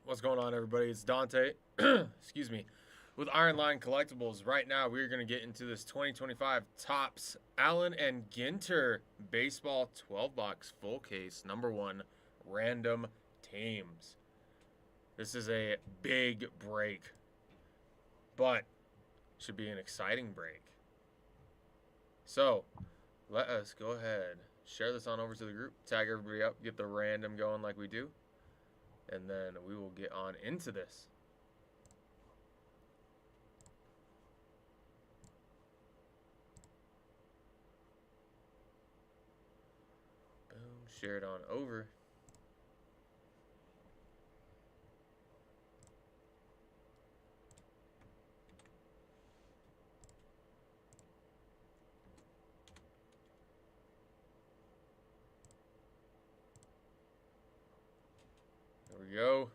What's going on, everybody? It's Dante. Excuse me. With Iron Line Collectibles, right now we're going to get into this 2025 Topps Allen and Ginter Baseball 12 box full case number 1 random teams. This is a big break, but should be an exciting break. So let us go ahead, share this on over to the group, tag everybody up, get the random going like we do, and then we will get on into this. Boom, share it on over. There we go.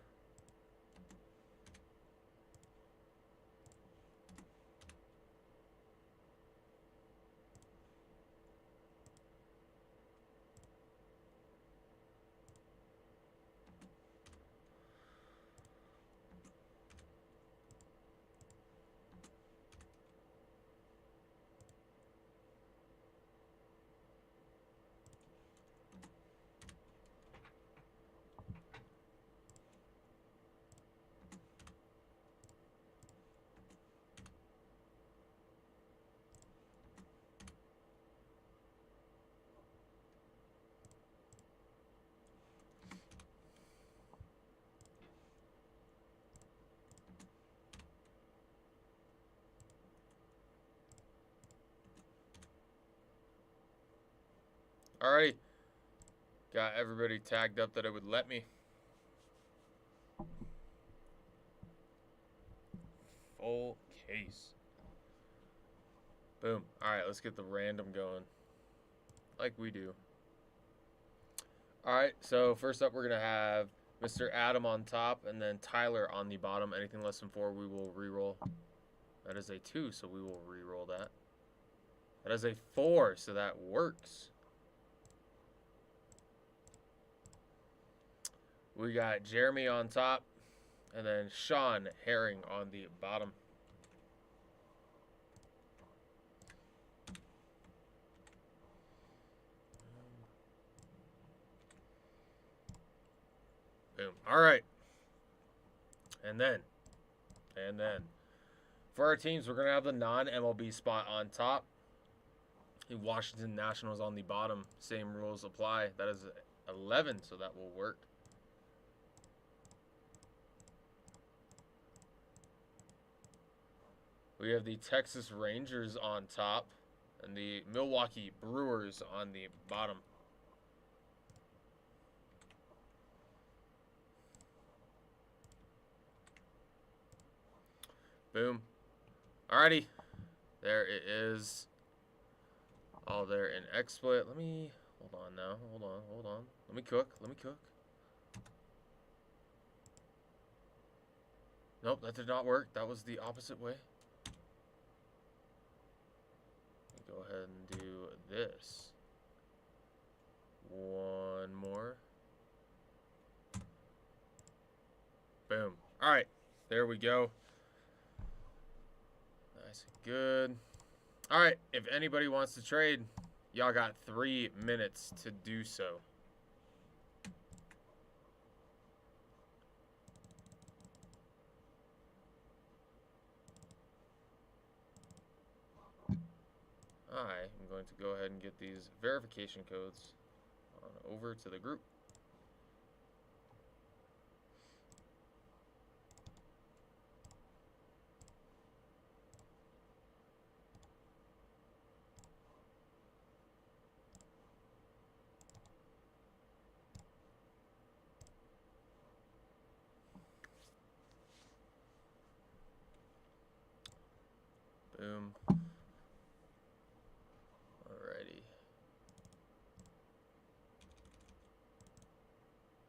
Alrighty. Got everybody tagged up that it would let me. Full case. Boom. Alright, let's get the random going. Like we do. Alright, so first up we're going to have Mr. Adam on top and then Tyler on the bottom. Anything less than 4 we will re-roll. That is a 2, so we will re-roll that. That is a 4, so that works. We got Jeremy on top, and then Sean Herring on the bottom. Boom. All right. And then, for our teams, we're going to have the non-MLB spot on top. The Washington Nationals on the bottom. Same rules apply. That is 11, so that will work. We have the Texas Rangers on top and the Milwaukee Brewers on the bottom. Boom. Alrighty. There it is. All there in XSplit. Let me, hold on now. Hold on. Let me cook. Nope, that did not work. That was the opposite way. Go ahead and do this. One more. Boom. All right, there we go. Nice and good. All right, if anybody wants to trade, y'all got 3 minutes to do so. I am going to go ahead and get these verification codes on over to the group. Boom. Alrighty.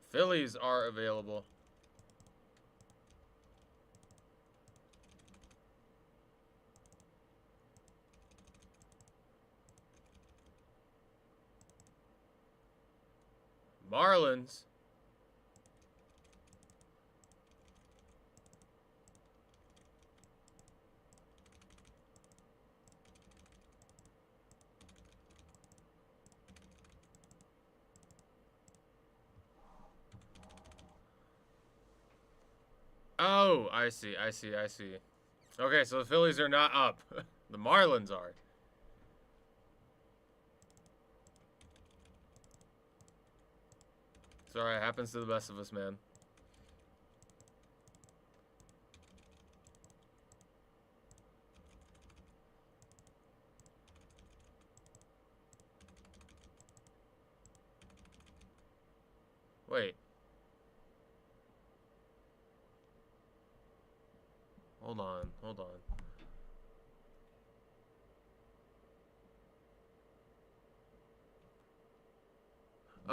Phillies are available. Marlins. Oh, I see. Okay, so the Phillies are not up. The Marlins are. It's alright, it happens to the best of us, man. Wait. Hold on.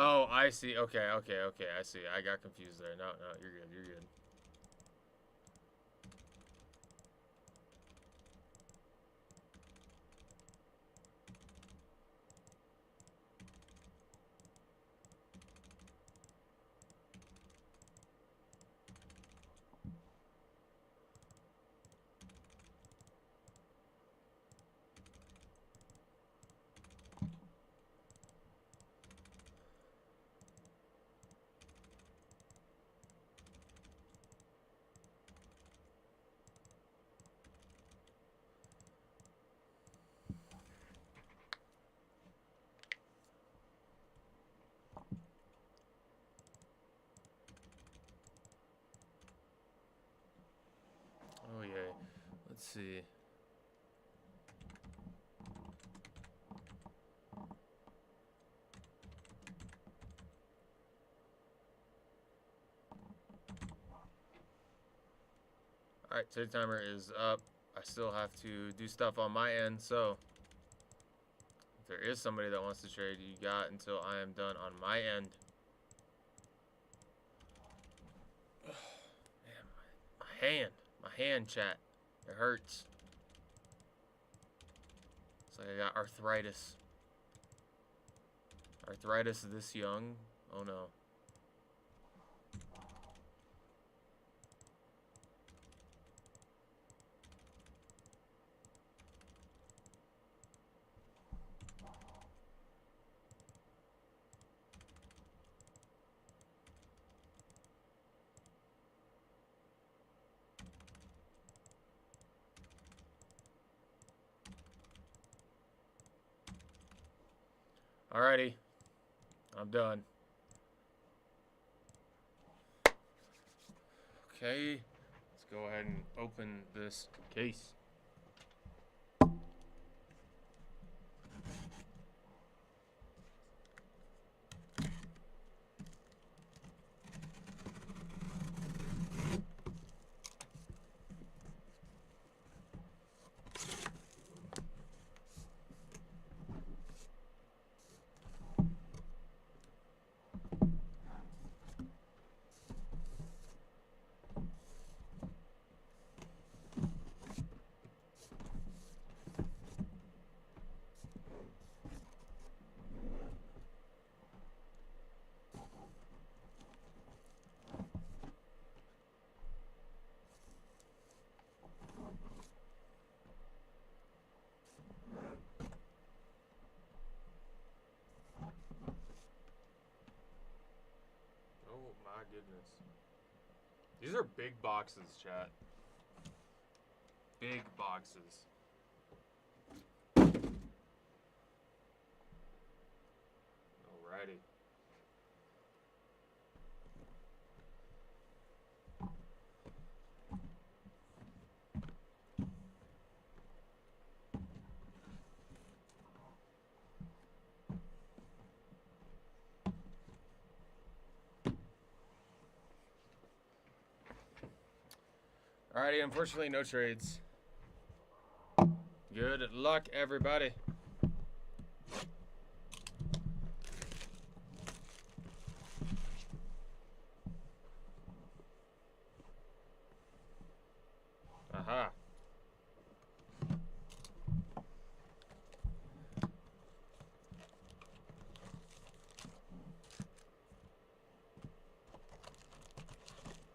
Oh, I see. Okay, I see. I got confused there. No, you're good. Oh, yeah. Let's see. Alright, trade timer is up. I still have to do stuff on my end, so if there is somebody that wants to trade, you got until I am done on my end. Man, my hand, chat. It hurts. It's like I got arthritis. Arthritis this young? Oh no. Alrighty. I'm done. Okay. Let's go ahead and open this case. Oh my goodness. These are big boxes, chat. Big boxes. Alrighty. Alrighty, unfortunately, no trades. Good luck, everybody. Aha.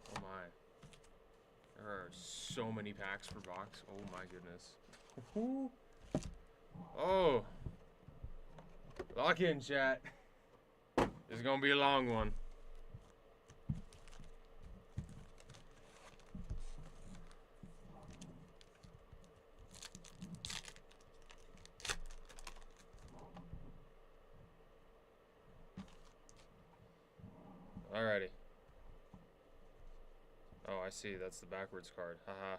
Oh my. There are so many packs per box. Oh my goodness. Oh. Lock in, chat. This is going to be a long one. Alrighty. Oh, I see. That's the backwards card. Haha.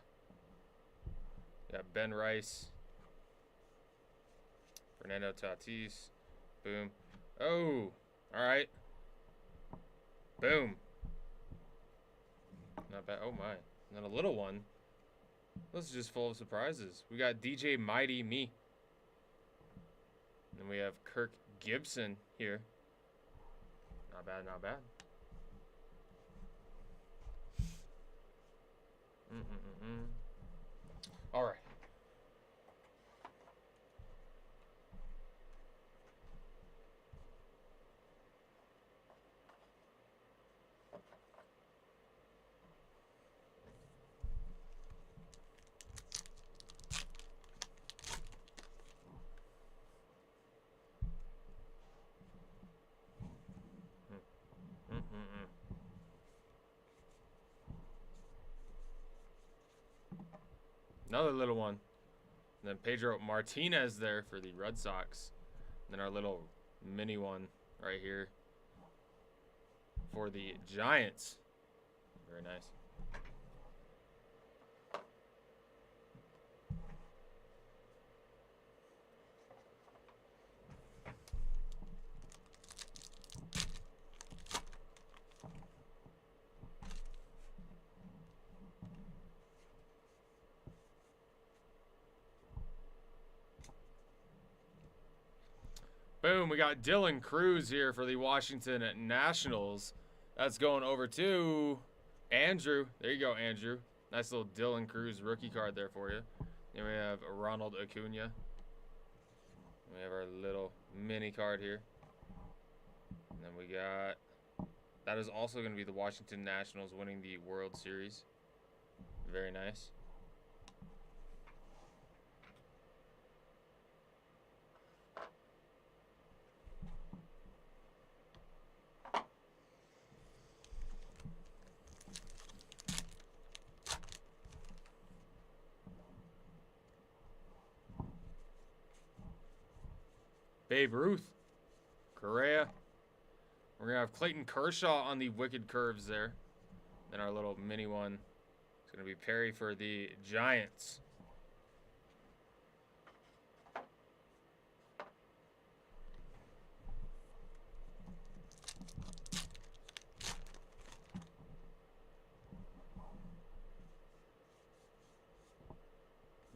Got Ben Rice. Fernando Tatis. Boom. Oh. Alright. Boom. Not bad. Oh, my. And then a little one. This is just full of surprises. We got DJ Mighty Me. And we have Kirk Gibson here. Not bad, not bad. All right. Another little one. And then Pedro Martinez there for the Red Sox. And then our little mini one right here for the Giants. Very nice. Boom, we got Dylan Cruz here for the Washington Nationals. That's going over to Andrew. There you go, Andrew. Nice little Dylan Cruz rookie card there for you. Then we have Ronald Acuna. We have our little mini card here. And then we got... That is also going to be the Washington Nationals winning the World Series. Very nice. Babe Ruth. Correa. We're going to have Clayton Kershaw on the Wicked Curves there. Then our little mini one is going to be Perry for the Giants.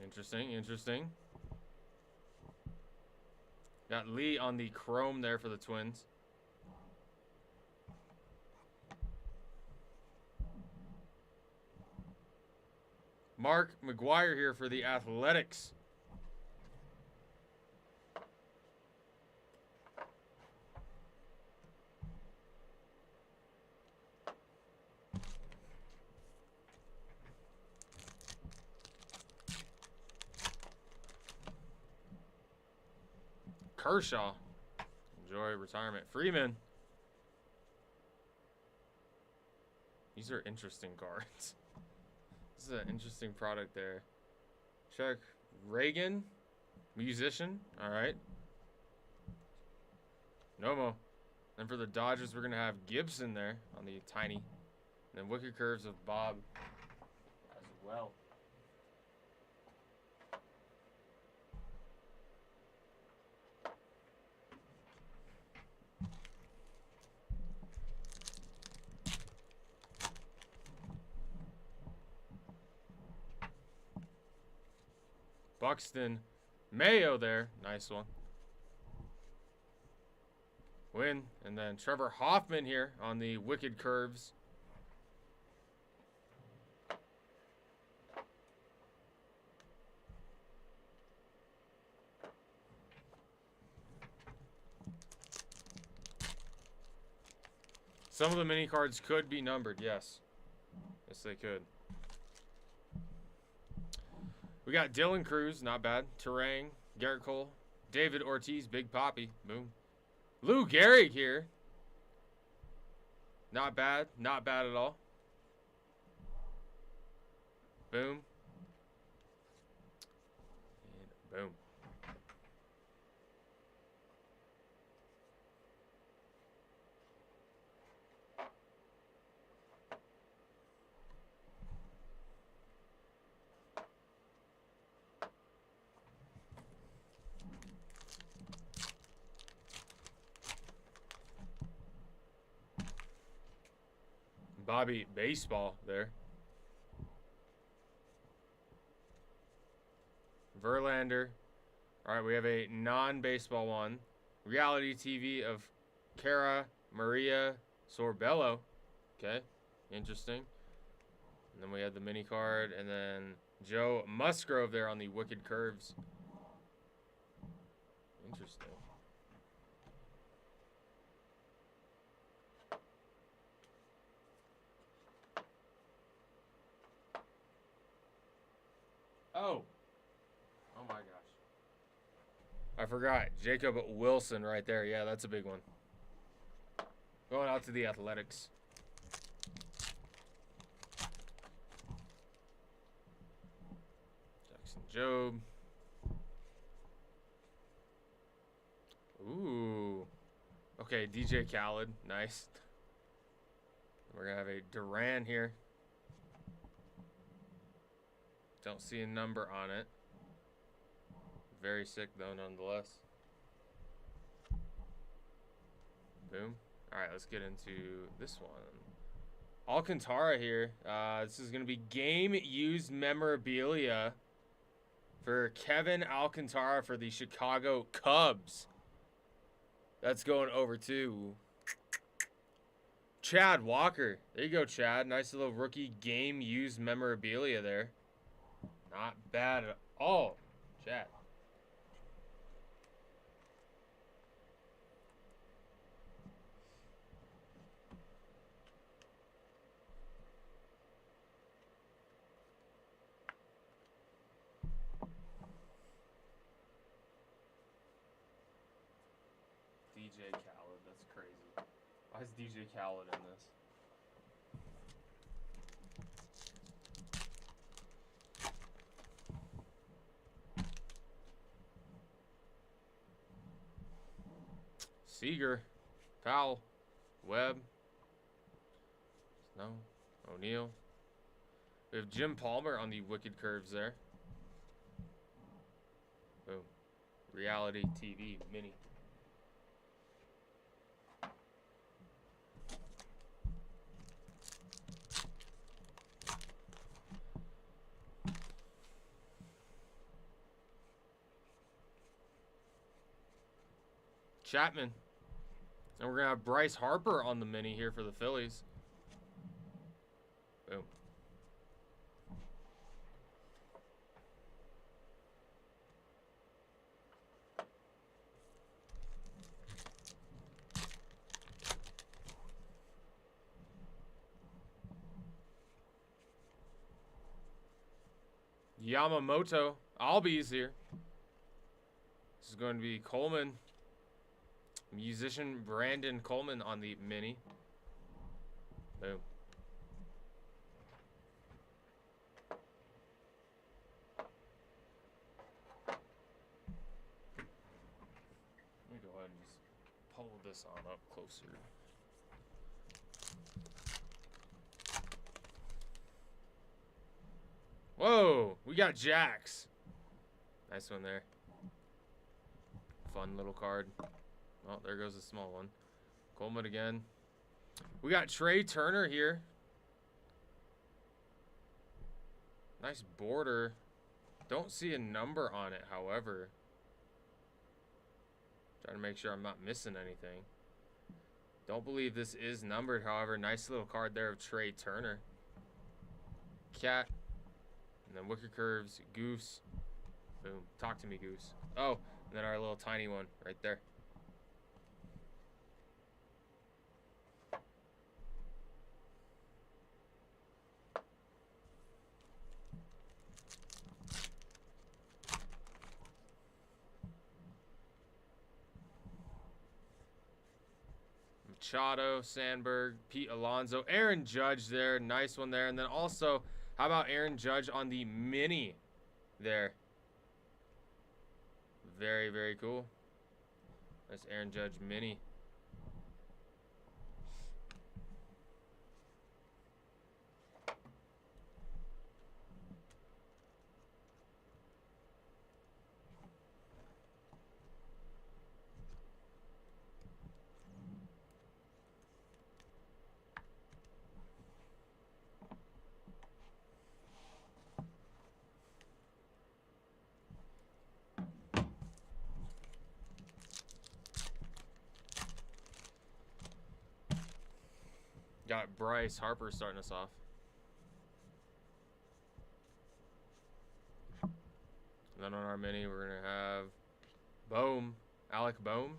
Interesting, interesting. Got Lee on the chrome there for the Twins. Mark McGuire here for the Athletics. Kershaw. Enjoy retirement. Freeman. These are interesting cards. This is an interesting product there. Chuck Reagan. Musician. Alright. Nomo. Then for the Dodgers, we're going to have Gibson there on the tiny. And then Wicked Curves of Bob as well. Buxton Mayo there. Nice one. Win. And then Trevor Hoffman here on the Wicked Curves. Some of the mini cards could be numbered, yes. Yes, they could. We got Dylan Cruz, not bad. Terang, Garrett Cole, David Ortiz, Big Poppy, boom. Lou Gehrig here. Not bad, not bad at all. Boom. And boom. Bobby Baseball there. Verlander. All right, we have a non-baseball one. Reality TV of Cara Maria Sorbello. Okay, interesting. And then we had the mini card, and then Joe Musgrove there on the Wicked Curves. Interesting. Oh. Oh my gosh. I forgot. Jacob Wilson right there. Yeah, that's a big one. Going out to the Athletics. Jackson Jobe. Ooh. Okay, DJ Khaled. Nice. We're going to have a Duran here. Don't see a number on it. Very sick, though, nonetheless. Boom. All right, let's get into this one. Alcantara here. This is going to be game-used memorabilia for Kevin Alcantara for the Chicago Cubs. That's going over to Chad Walker. There you go, Chad. Nice little rookie game-used memorabilia there. Not bad at all, Chad. DJ Khaled, that's crazy. Why is DJ Khaled in this? Seager, Powell, Webb, Snow, O'Neal. We have Jim Palmer on the Wicked Curves there. Boom. Reality TV mini. Chapman. And we're going to have Bryce Harper on the mini here for the Phillies. Boom. Yamamoto. Albies here. This is going to be Coleman. Musician Brandon Coleman on the mini. Boom. Let me go ahead and just pull this on up closer. Whoa, we got Jax. Nice one there. Fun little card. Oh, there goes a small one. Coleman again. We got Trey Turner here. Nice border. Don't see a number on it, however. Trying to make sure I'm not missing anything. Don't believe this is numbered, however. Nice little card there of Trey Turner. Cat. And then Wicker Curves. Goose. Boom. Talk to me, Goose. Oh, and then our little tiny one right there. Machado, Sandberg, Pete Alonso, Aaron Judge there. Nice one there. And then also, how about Aaron Judge on the mini there? Very, very cool. That's Aaron Judge mini. Got Bryce Harper starting us off. And then on our mini, we're going to have Alec Boehm.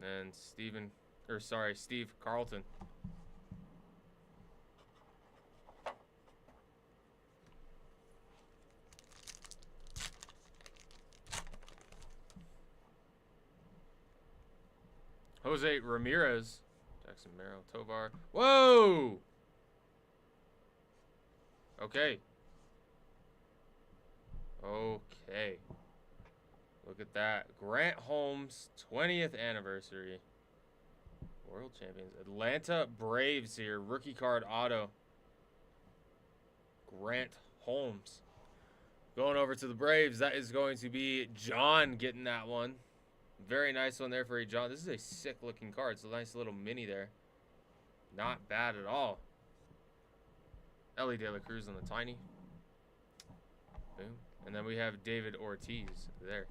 And Steve Carlton. Jose Ramirez. Jackson Merrill. Tovar. Whoa! Okay. Okay. Look at that. Grant Holmes, 20th anniversary. World champions. Atlanta Braves here. Rookie card auto. Grant Holmes. Going over to the Braves. That is going to be John getting that one. Very nice one there for a John. This is a sick looking card. It's a nice little mini there. Not bad at all. Ellie De La Cruz on the tiny. Boom. And then we have David Ortiz there.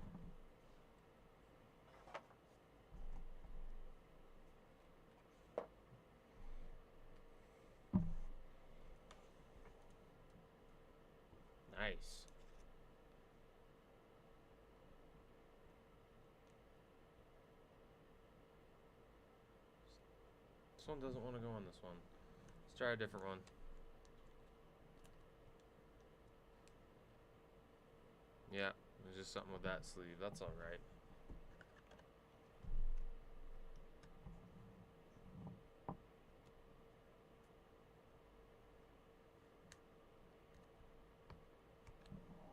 Nice. This one doesn't want to go on this one. Let's try a different one. Yeah, there's just something with that sleeve. That's all right.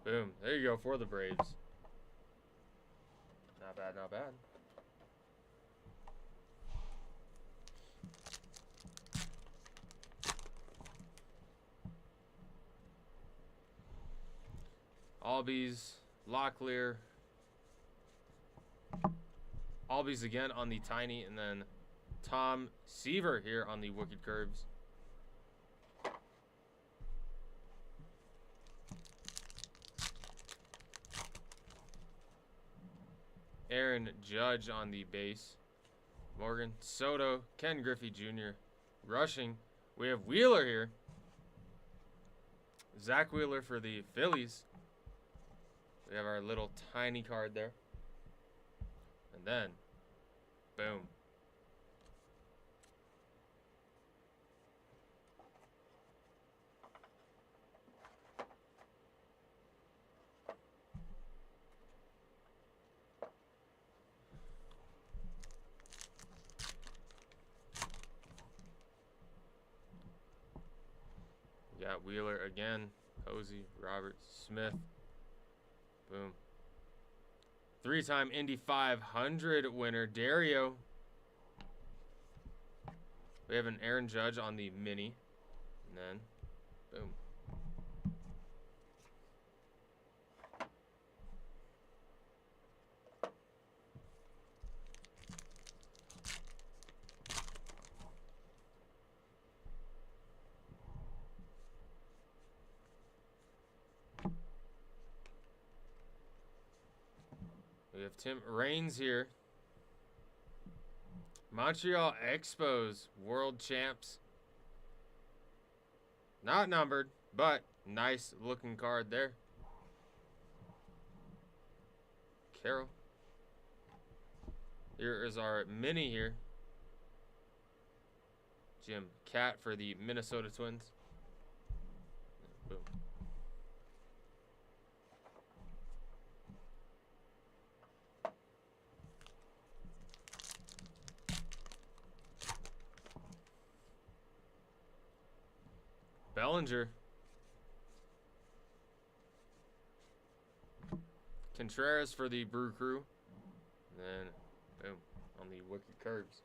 Boom. There you go for the Braves. Not bad, not bad. Albies, Locklear. Albies again on the tiny, and then Tom Seaver here on the Wicked Curves. Aaron Judge on the base. Morgan Soto, Ken Griffey Jr. rushing. We have Wheeler here. Zach Wheeler for the Phillies. We have our little tiny card there. And then, boom. We got Wheeler again. Posey, Roberts, Smith. Boom. Three-time Indy 500 winner, Dario. We have an Aaron Judge on the mini. And then, boom. We have Tim Raines here. Montreal Expos, world champs. Not numbered, but nice looking card there. Carroll. Here is our mini here. Jim Cat for the Minnesota Twins. Boom. Bellinger. Contreras for the Brew Crew. And then, boom, on the Wicked Curves.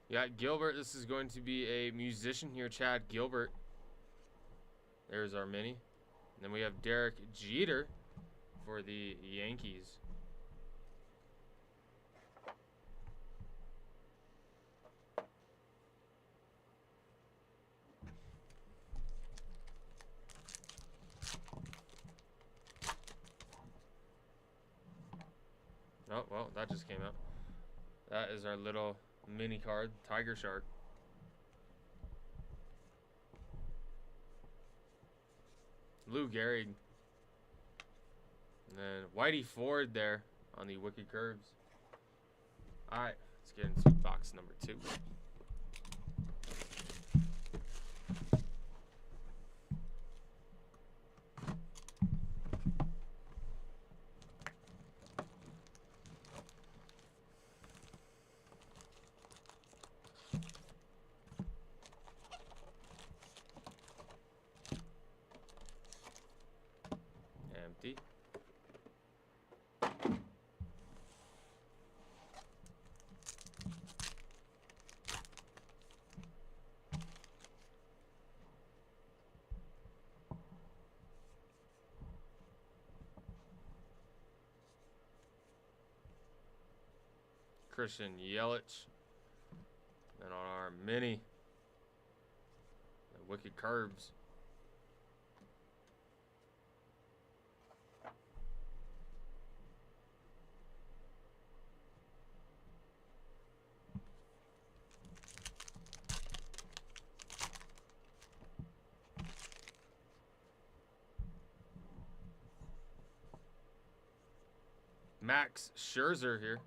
Yeah, Gilbert. This is going to be a musician here, Chad Gilbert. There's our mini. And then we have Derek Jeter for the Yankees. Oh, well, that just came out. That is our little mini card, Tiger Shark. Lou Gehrig. And then Whitey Ford there on the Wicked Curves. Alright, let's get into box number 2. Empty. Christian Yelich. And on our mini, the Wicked Curves. Max Scherzer here.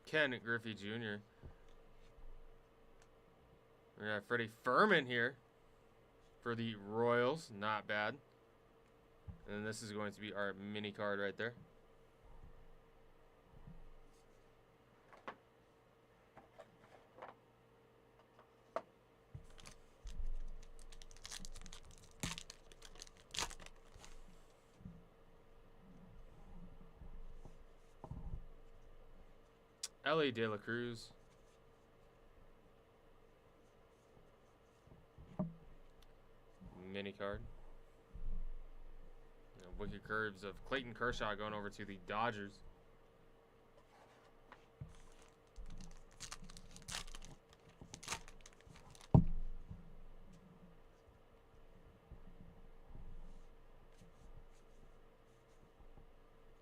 Ken Griffey Jr. We're going to have Freddie Furman here for the Royals. Not bad. And then this is going to be our mini card right there. Ellie De La Cruz. Mini card. Wicked Curves of Clayton Kershaw going over to the Dodgers.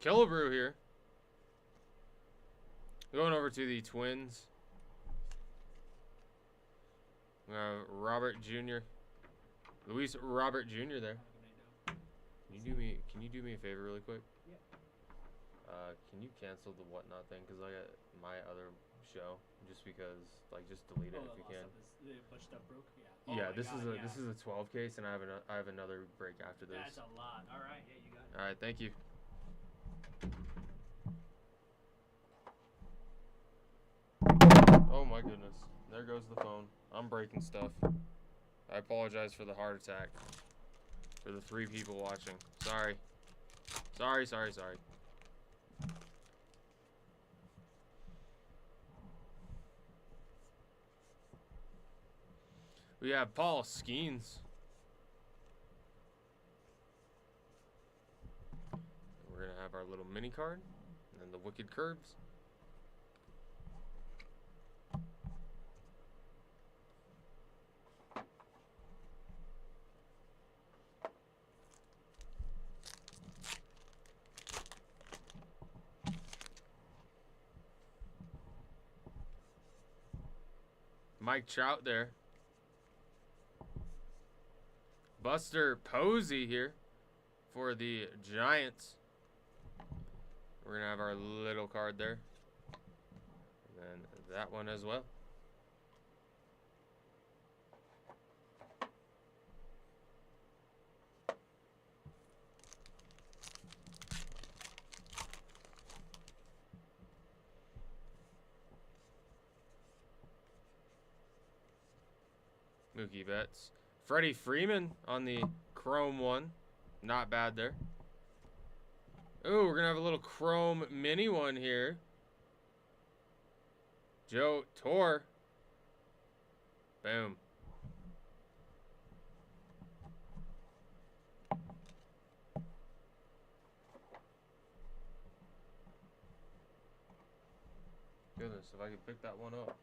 Killebrew here. Going over to the Twins. Robert Jr. Luis Robert Jr. there. Can you do me a favor really quick? Yeah. Can you cancel the whatnot thing? Because I got my other show. Just because, like, just delete it if you can. The bunch of stuff broke. Yeah. Yeah, this is a 12 case, and I have another break after this. That's a lot. All right, yeah, you got it. All right, thank you. Oh my goodness, there goes the phone. I'm breaking stuff. I apologize for the heart attack. For the 3 people watching. Sorry. Sorry. We have Paul Skeens. We're going to have our little mini card. And then the Wicked Curves. Mike Trout there. Buster Posey here for the Giants. We're going to have our little card there. And then that one as well. Mookie Betts. Freddie Freeman on the Chrome one. Not bad there. Ooh, we're going to have a little Chrome mini one here. Joe Torre. Boom. Goodness, if I could pick that one up.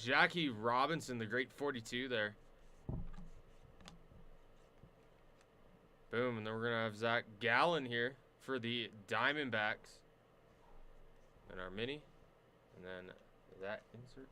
Jackie Robinson, the great 42 there. Boom, and then we're going to have Zach Gallen here for the Diamondbacks. And our mini. And then that insert.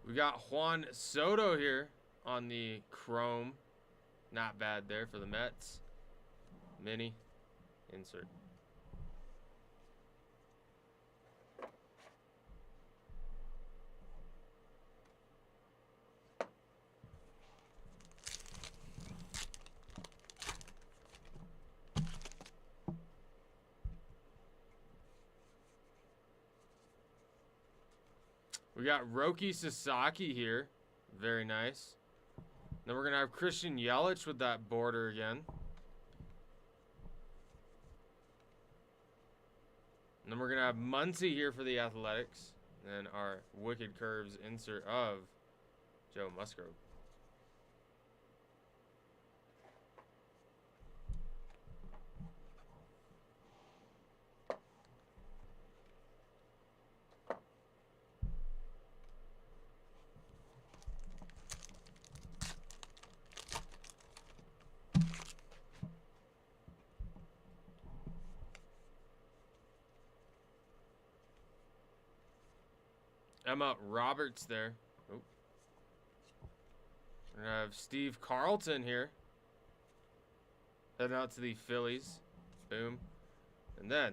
We got Juan Soto here on the chrome. Not bad there for the Mets. Mini. Insert. We got Roki Sasaki here. Very nice. Then we're going to have Christian Yelich with that border again. And then we're going to have Muncy here for the Athletics. And then our Wicked Curves insert of Joe Musgrove. Emma Roberts there. Oh. We're going to have Steve Carlton here. Heading out to the Phillies. Boom. And then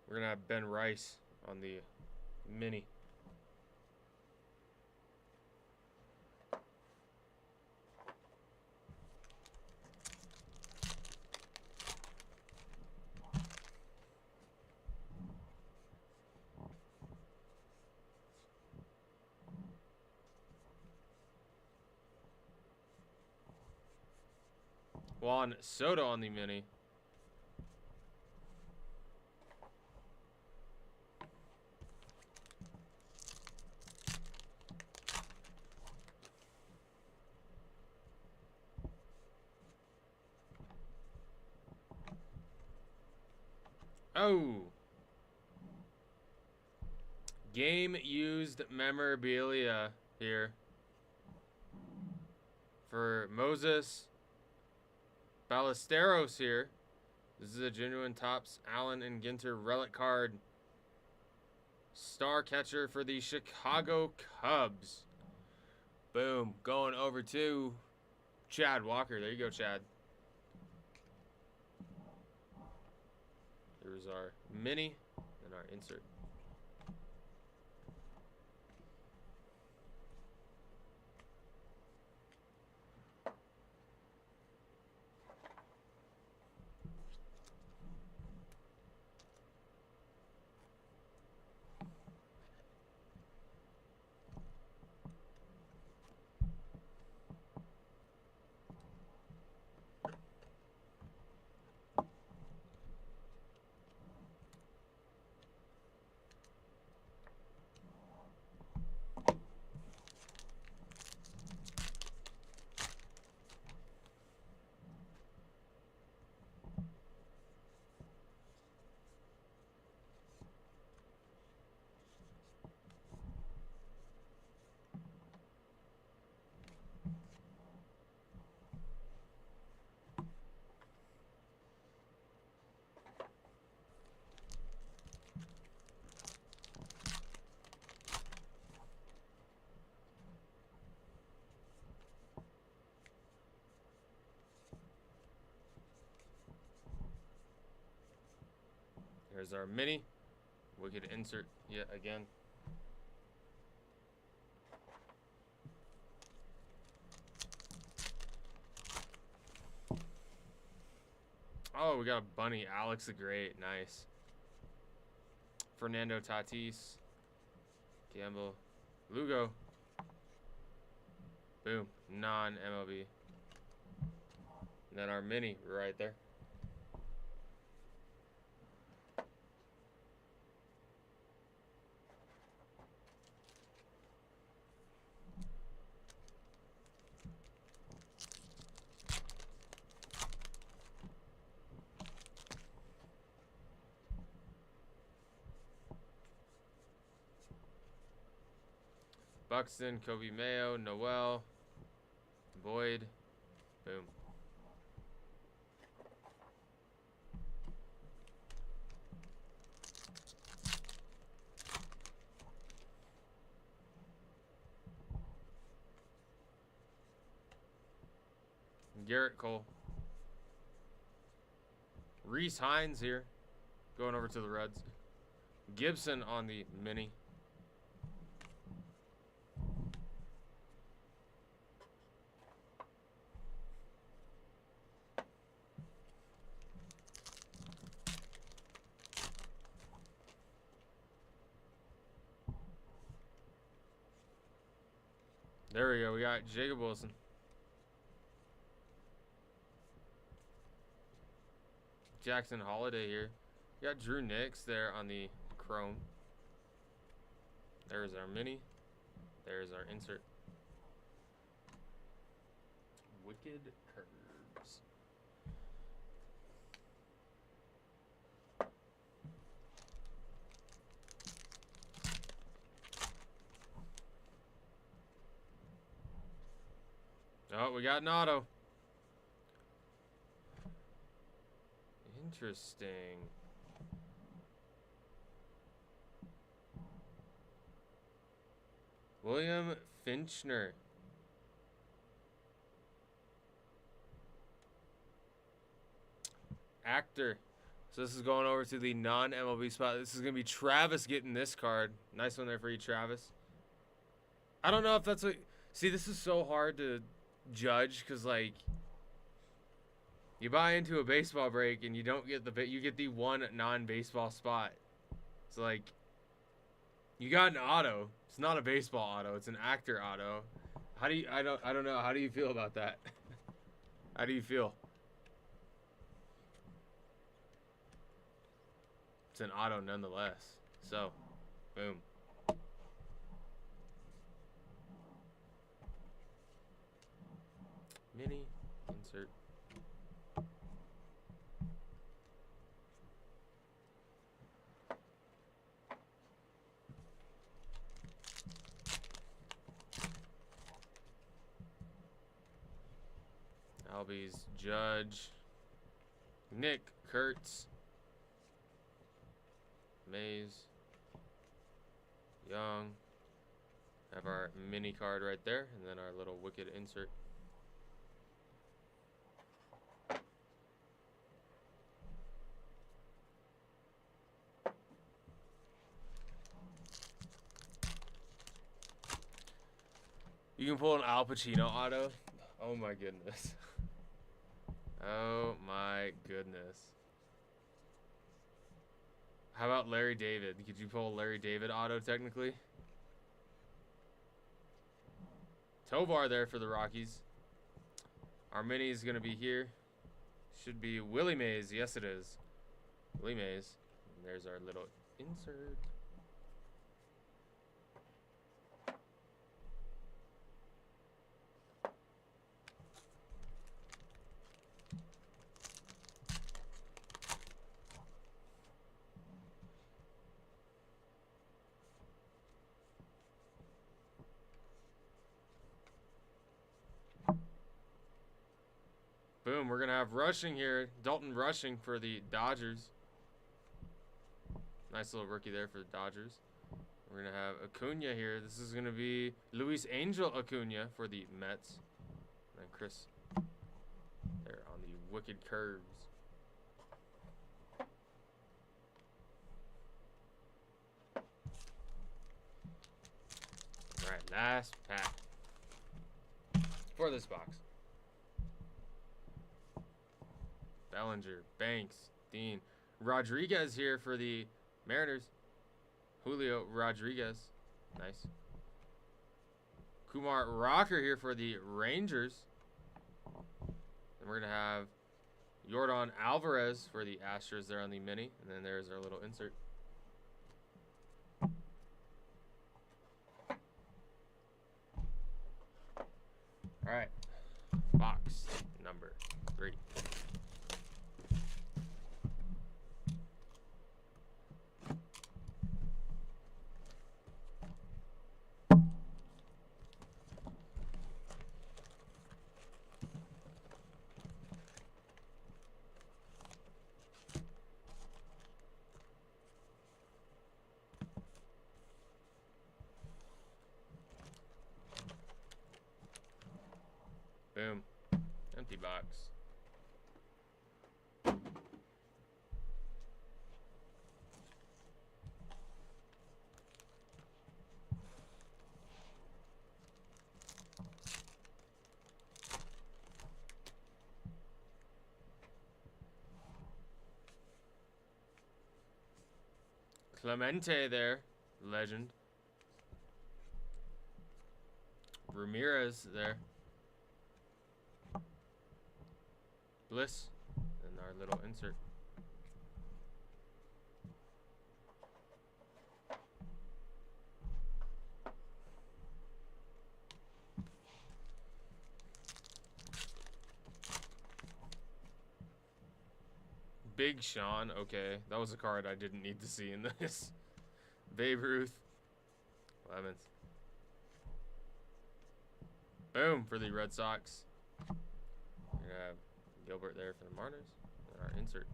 we're going to have Ben Rice on the mini. Juan Soto on the mini. Oh. Game used memorabilia here for Moses Ballesteros here. This is a genuine Topps Allen and Ginter relic card. Star catcher for the Chicago Cubs. Boom. Going over to Chad Walker. There you go, Chad. Here's our mini and our insert. Here's our mini. Wicked insert yet again. Oh, we got a bunny. Alex the Great. Nice. Fernando Tatis. Gamble. Lugo. Boom. Non-MLB. And then our mini right there. Buxton, Kobe Mayo, Noel, Boyd. Boom. Garrett Cole. Reese Hines here. Going over to the Reds. Gibson on the mini. There we go. We got Jacob Wilson. Jackson Holiday here. We got Drew Nix there on the chrome. There's our mini. There's our insert. Wicked Curves. Oh, we got an auto. Interesting. William Finchner. Actor. So this is going over to the non-MLB spot. This is going to be Travis getting this card. Nice one there for you, Travis. I don't know if that's what... See, this is so hard to judge because, like, you buy into a baseball break and you don't get you get the one non-baseball spot. So, like, you got an auto. It's not a baseball auto. It's an actor auto. How do you... I don't know. How do you feel about that? How do you feel? It's an auto nonetheless. So, boom. Mini, insert. Albies, Judge, Nick Kurtz, Mays, Young. Have our mini card right there, and then our little wicked insert. You can pull an Al Pacino auto. Oh my goodness. Oh my goodness. How about Larry David? Could you pull a Larry David auto technically? Tovar there for the Rockies. Our mini is going to be here. Should be Willie Mays. Yes, it is. Willie Mays. And there's our little insert. Boom, we're going to have rushing here. Dalton Rushing for the Dodgers. Nice little rookie there for the Dodgers. We're going to have Acuna here. This is going to be Luis Angel Acuna for the Mets. And Chris there on the wicked curves. All right, last pack for this box. Bellinger, Banks, Dean. Rodriguez here for the Mariners. Julio Rodriguez. Nice. Kumar Rocker here for the Rangers. And we're going to have Yordan Alvarez for the Astros there on the mini. And then there's our little insert. All right. Box number 3. Boom. Empty box. Clemente there. Legend. Ramirez there. Bliss. And our little insert. Big Sean. Okay. That was a card I didn't need to see in this. Babe Ruth. Lemons. Boom for the Red Sox. We're going to have Gilbert there for the Mariners. And our insert.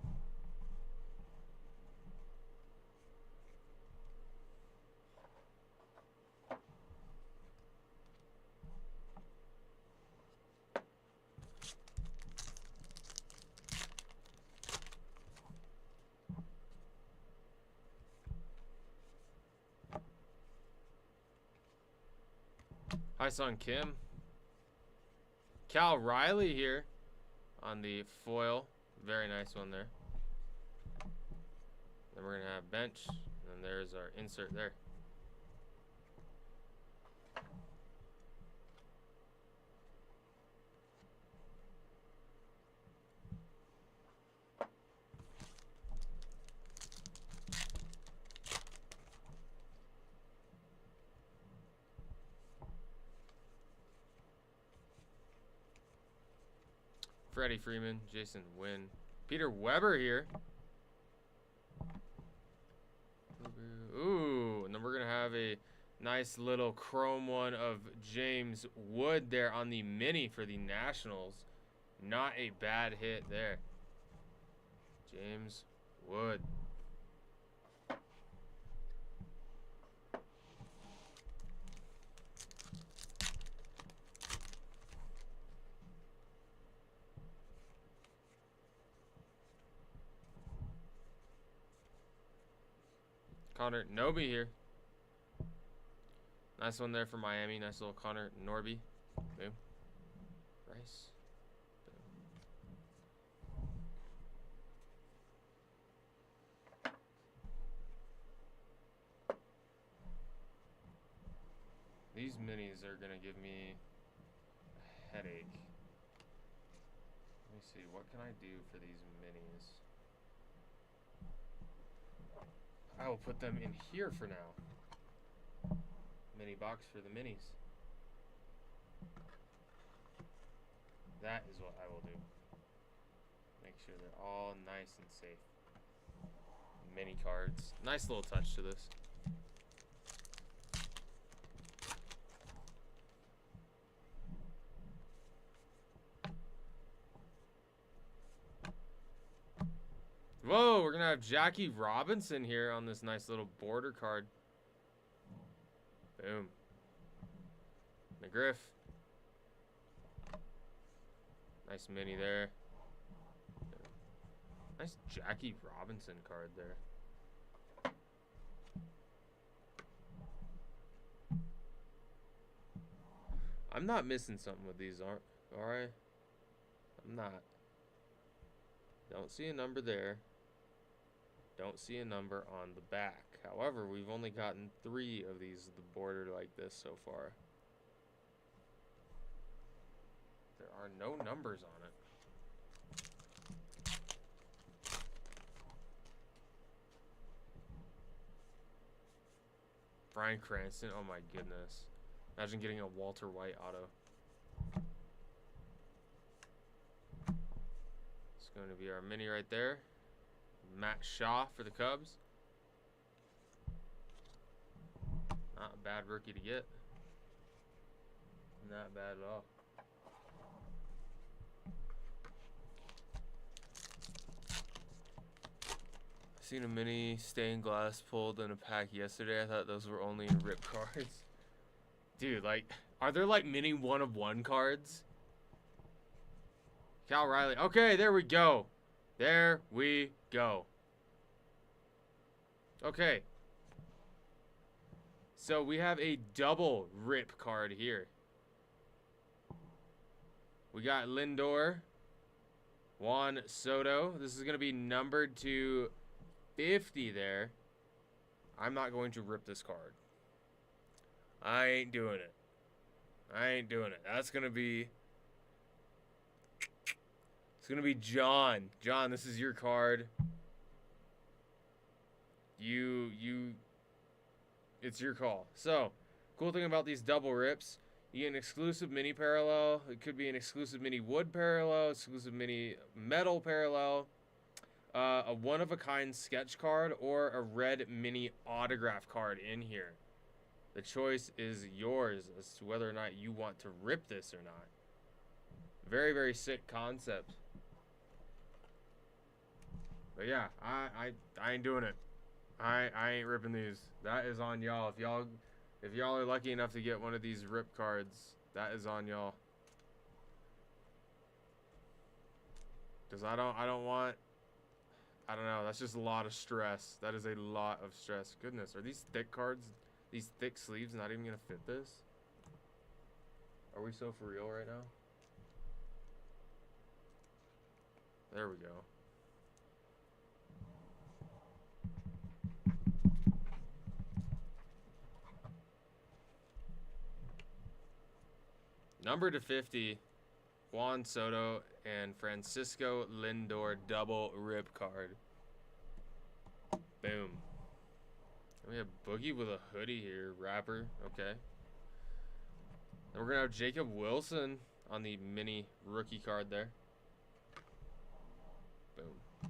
Hi-Sung Kim. Cal Riley here on the foil. Very nice one there. Then we're going to have bench. And there's our insert there. Freddie Freeman, Jason Wynn, Peter Weber here. Ooh, and then we're going to have a nice little chrome one of James Wood there on the mini for the Nationals. Not a bad hit there. James Wood. Connor Noby here. Nice one there for Miami. Nice little Connor Norby. Boom. Rice. Boom. These minis are going to give me a headache. Let me see. What can I do for these minis? I will put them in here for now. Mini box for the minis. That is what I will do. Make sure they're all nice and safe. Mini cards. Nice little touch to this. Whoa, we're going to have Jackie Robinson here on this nice little border card. Boom. McGriff. Nice mini there. Nice Jackie Robinson card there. I'm not missing something with these, alright? I'm not. Don't see a number there. Don't see a number on the back. However, we've only gotten 3 of these the border like this so far. are no numbers on it. Bryan Cranston. Oh my goodness. Imagine getting a Walter White auto. It's going to be our mini right there. Matt Shaw for the Cubs. Not a bad rookie to get. Not bad at all. Seen a mini stained glass pulled in a pack yesterday. I thought those were only in rip cards. Dude, like, are there like mini 1-of-1 cards? Cal Riley. Okay, there we go. There we go. Okay. So we have a double rip card here. We got Lindor, Juan Soto. This is going to be numbered to 50 there. I'm not going to rip this card. I ain't doing it. I ain't doing it. That's going to be... It's going to be John. John, this is your card. It's your call. So, cool thing about these double rips, you get an exclusive mini parallel. It could be an exclusive mini wood parallel, exclusive mini metal parallel, a one-of-a-kind sketch card, or a red mini autograph card in here. The choice is yours as to whether or not you want to rip this or not. Very, very sick concept. But yeah, I ain't doing it. I ain't ripping these. That is on y'all. If y'all are lucky enough to get one of these rip cards, that is on y'all. Cause I don't want. I don't know. That's just a lot of stress. That is a lot of stress. Goodness, are these thick cards? These thick sleeves not even gonna fit this? Are we so for real right now? There we go. Number to 50, Juan Soto and Francisco Lindor double rip card. Boom. We have Boogie with a hoodie here, wrapper. Okay. Then we're gonna have Jacob Wilson on the mini rookie card there. Boom. Oh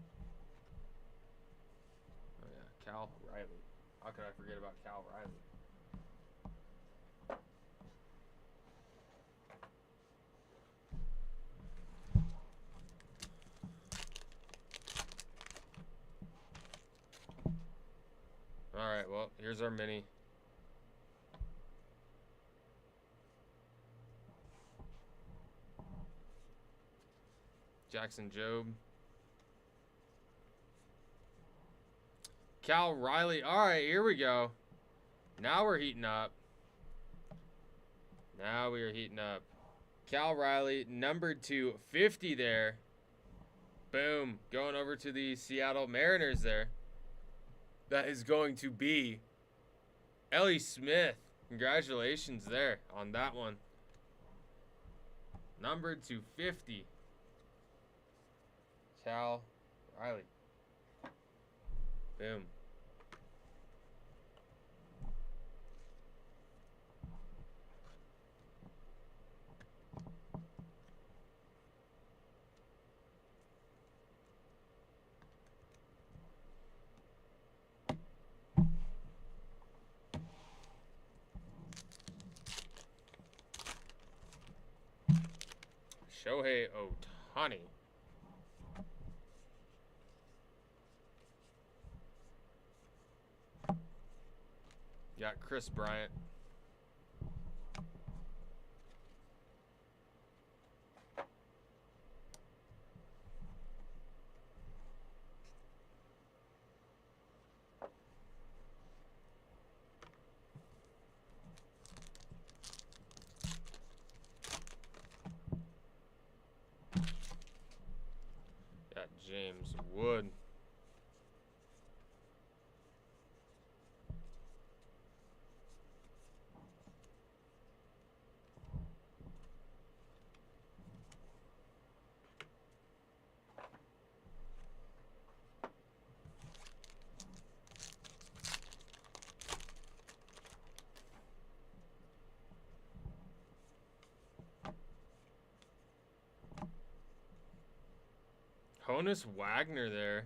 yeah, Cal Riley. How could I forget about Cal Riley? Alright, well, here's our mini. Jackson Jobe. Cal Riley. Alright, here we go. Now we're heating up. Now we are heating up. Cal Riley, numbered to 50 there. Boom. Going over to the Seattle Mariners there. That is going to be Ellie Smith. Congratulations there on that one. Numbered to 50. Cal Riley. Boom. Shohei Ohtani. Got Chris Bryant. Got James Wood. Honus Wagner there.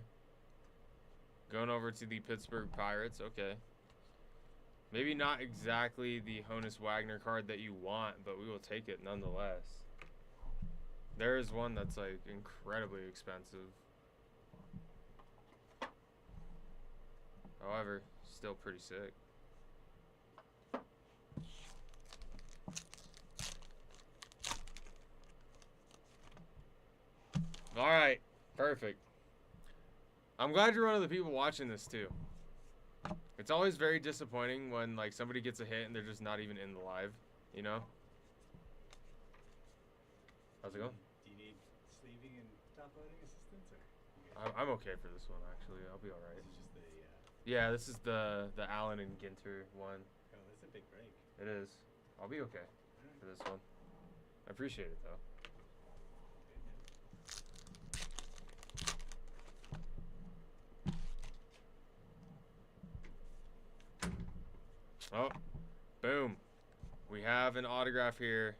Going over to the Pittsburgh Pirates. Okay. Maybe not exactly the Honus Wagner card that you want, but we will take it nonetheless. There is one that's like incredibly expensive. However, still pretty sick. All right, perfect. I'm glad you're one of the people watching this too. It's always very disappointing when like somebody gets a hit and they're just not even in the live, you know? How's it going? Do you need sleeving and top loading assistance, or? I'm okay for this one actually. I'll be all right. This is just the. Yeah, this is the Allen and Ginter one. Oh, that's a big break. It is. I'll be okay for this one. I appreciate it though. Oh, boom. We have an autograph here.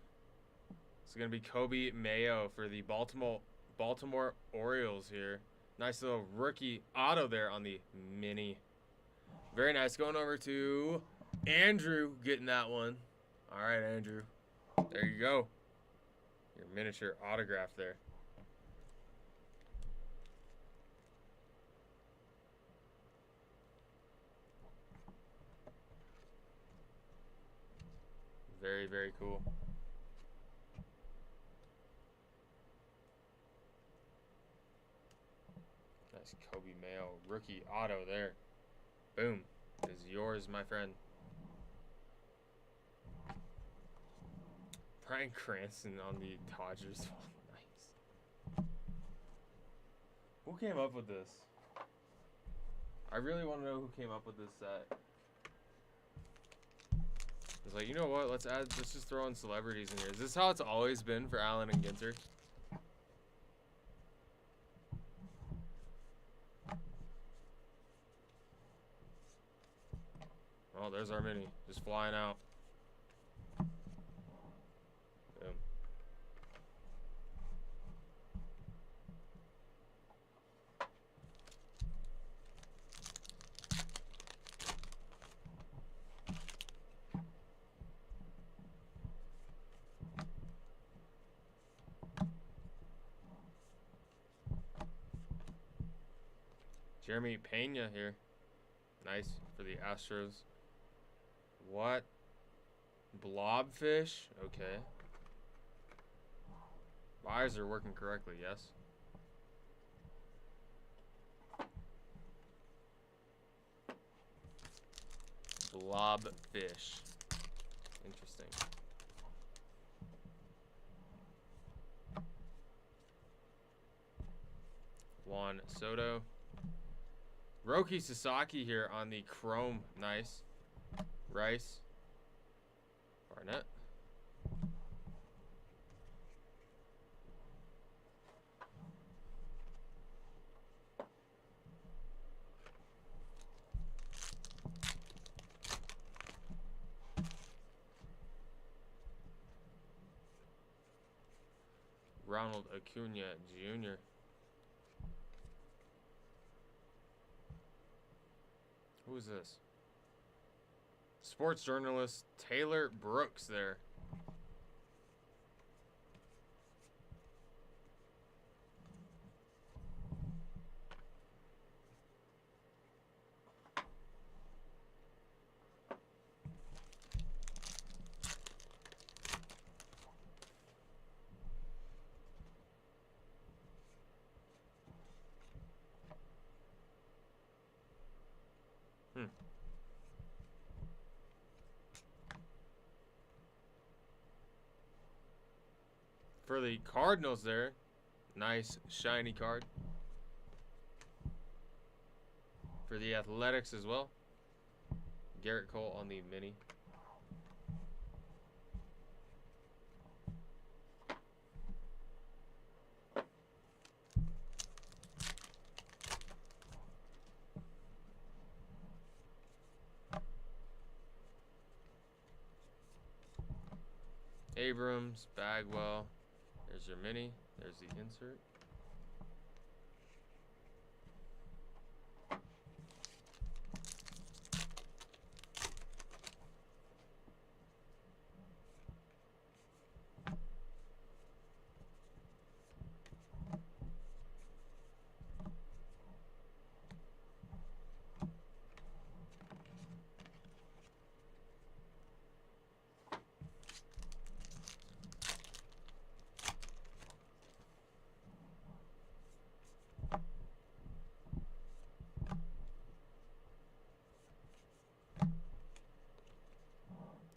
It's going to be Kobe Mayo for the Baltimore Orioles here. Nice little rookie auto there on the mini. Very nice. Going over to Andrew getting that one. All right, Andrew. There you go. Your miniature autograph there. Very, very cool. Nice Kobe Mayo rookie auto there. Boom. Is yours, my friend. Bryan Cranston on the Dodgers. Nice. Who came up with this? I really want to know who came up with this set. It's like, you know what? Let's just throw in celebrities in here. Is this how it's always been for Allen and Ginter? Oh, there's our mini. Just flying out. Boom. Jeremy Pena here. Nice for the Astros. What? Blobfish? Okay. My eyes are working correctly, yes. Blobfish. Interesting. Juan Soto. Roki Sasaki here on the chrome. Nice. Rice. Barnett. Ronald Acuna Jr. Who is this? Sports journalist Taylor Brooks there. For the Cardinals there. Nice shiny card. For the Athletics as well. Garrett Cole on the mini. Abrams, Bagwell. There's your mini. There's the insert.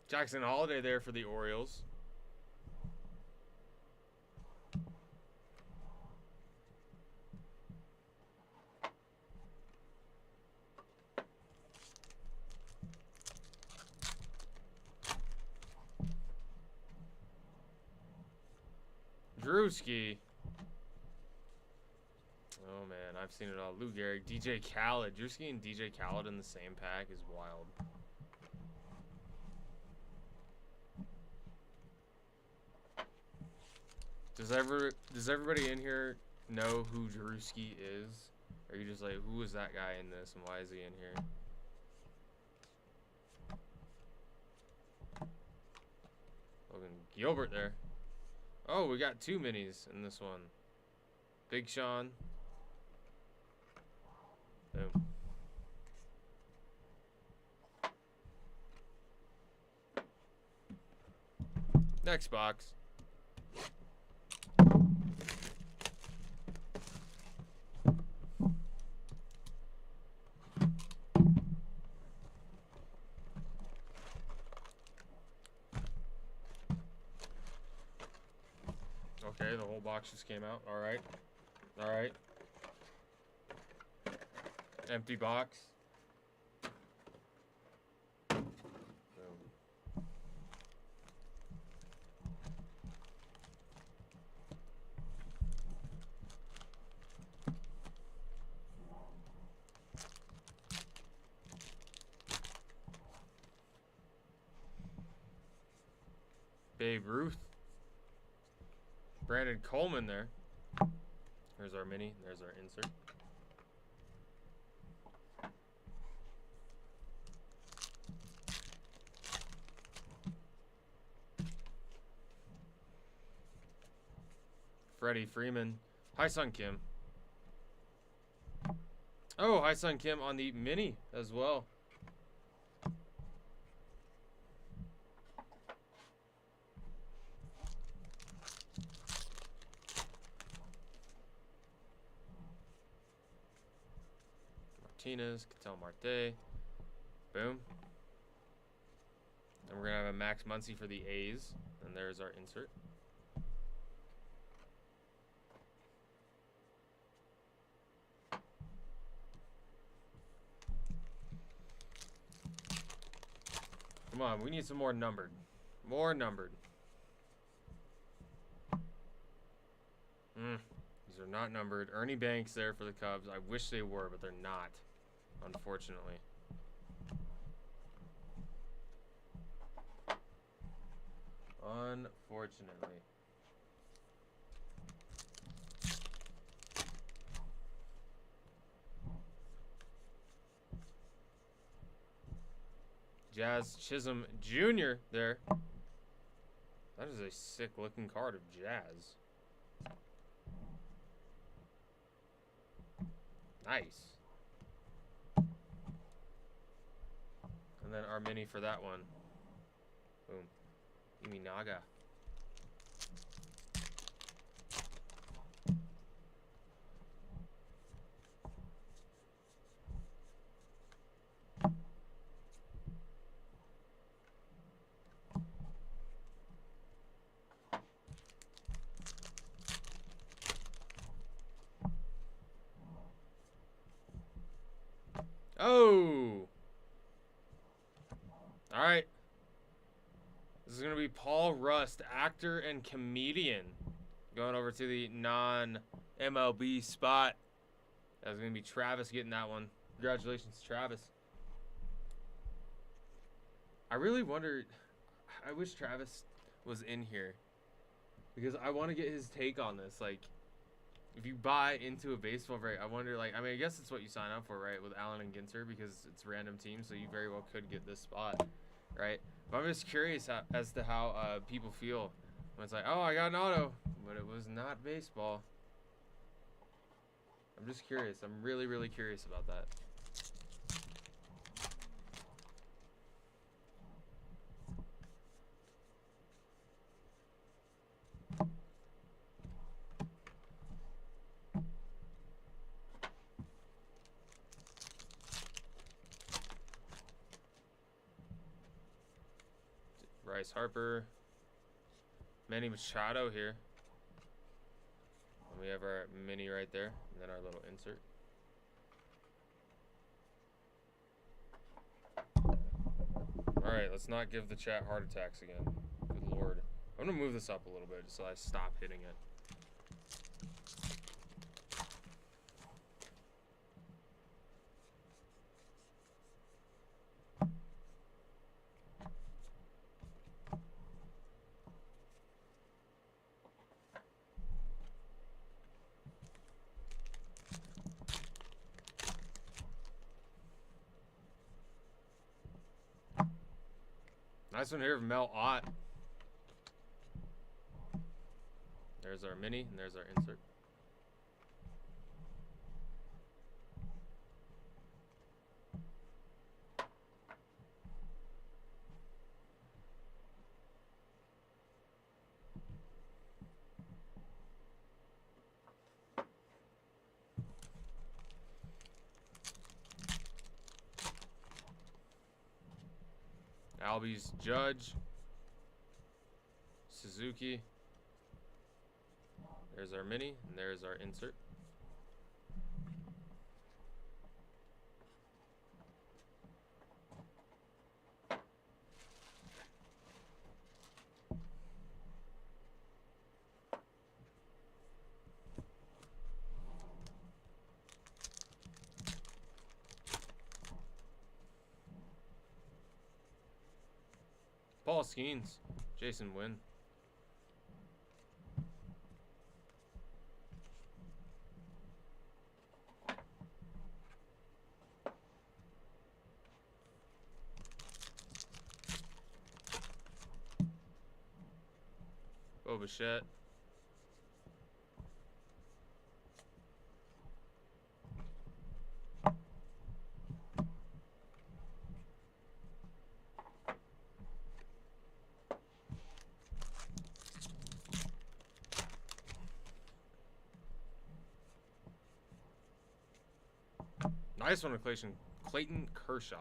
Jackson Holiday there for the Orioles. Drewski. Oh man, I've seen it all. Lou Gehrig, DJ Khaled. Drewski and DJ Khaled in the same pack is wild. Does everybody in here know who Drewski is? Or are you just like, who is that guy in this and why is he in here? Logan Gilbert there. Oh, we got 2 minis in this one. Big Sean. Boom. Next box. Okay, the whole box just came out. All right. All right. Empty box. Boom. Babe Ruth. Brandon Coleman there. There's our mini. There's our insert. Freddie Freeman. Hi Sun Kim. Oh, Hi Sun Kim on the mini as well. Martinez, Ketel Marte. Boom. And we're going to have a Max Muncy for the A's. And there's our insert. Come on, we need some more numbered. More numbered. These are not numbered. Ernie Banks there for the Cubs. I wish they were, but they're not, unfortunately. Unfortunately. Jazz Chisholm Jr. there. That is a sick looking card of Jazz. Nice. And then our mini for that one. Boom. Iminaga. Oh! Alright. This is going to be Paul Rust, actor and comedian. Going over to the non-MLB spot. That's going to be Travis getting that one. Congratulations, Travis. I really wonder... I wish Travis was in here. Because I want to get his take on this. Like, if you buy into a baseball break, I wonder, like, I mean, I guess it's what you sign up for, right? With Allen and Ginter, because it's random teams, so you very well could get this spot, right? But I'm just curious as to how people feel when it's like, oh, I got an auto, but it was not baseball. I'm just curious. I'm really, really curious about that. Bryce Harper. Manny Machado here. And we have our mini right there. And then our little insert. Alright, let's not give the chat heart attacks again. Good lord. I'm going to move this up a little bit just so I stop hitting it. Nice one here of Mel Ott. There's our mini, and there's our insert. Albies Judge. Suzuki. There's our mini, and there's our insert. Paul Skeens, Jason Wynn. Bo Bichette. Nice one, Clayton Kershaw.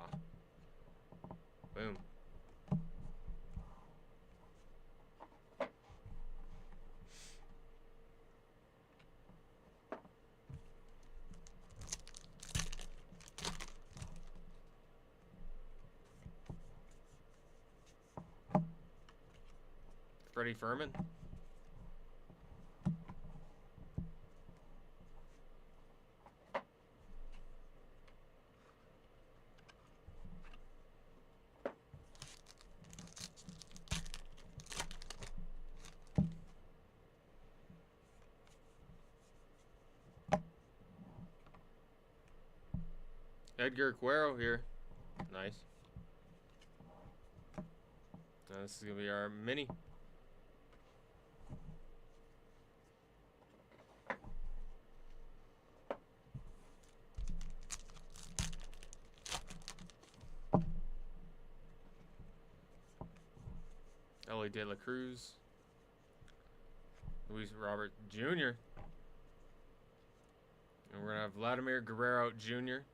Boom. Freddie Furman. Edgar Cuero here. Nice. Now this is going to be our mini. Ellie De La Cruz. Luis Robert Jr. And we're going to have Vladimir Guerrero Jr.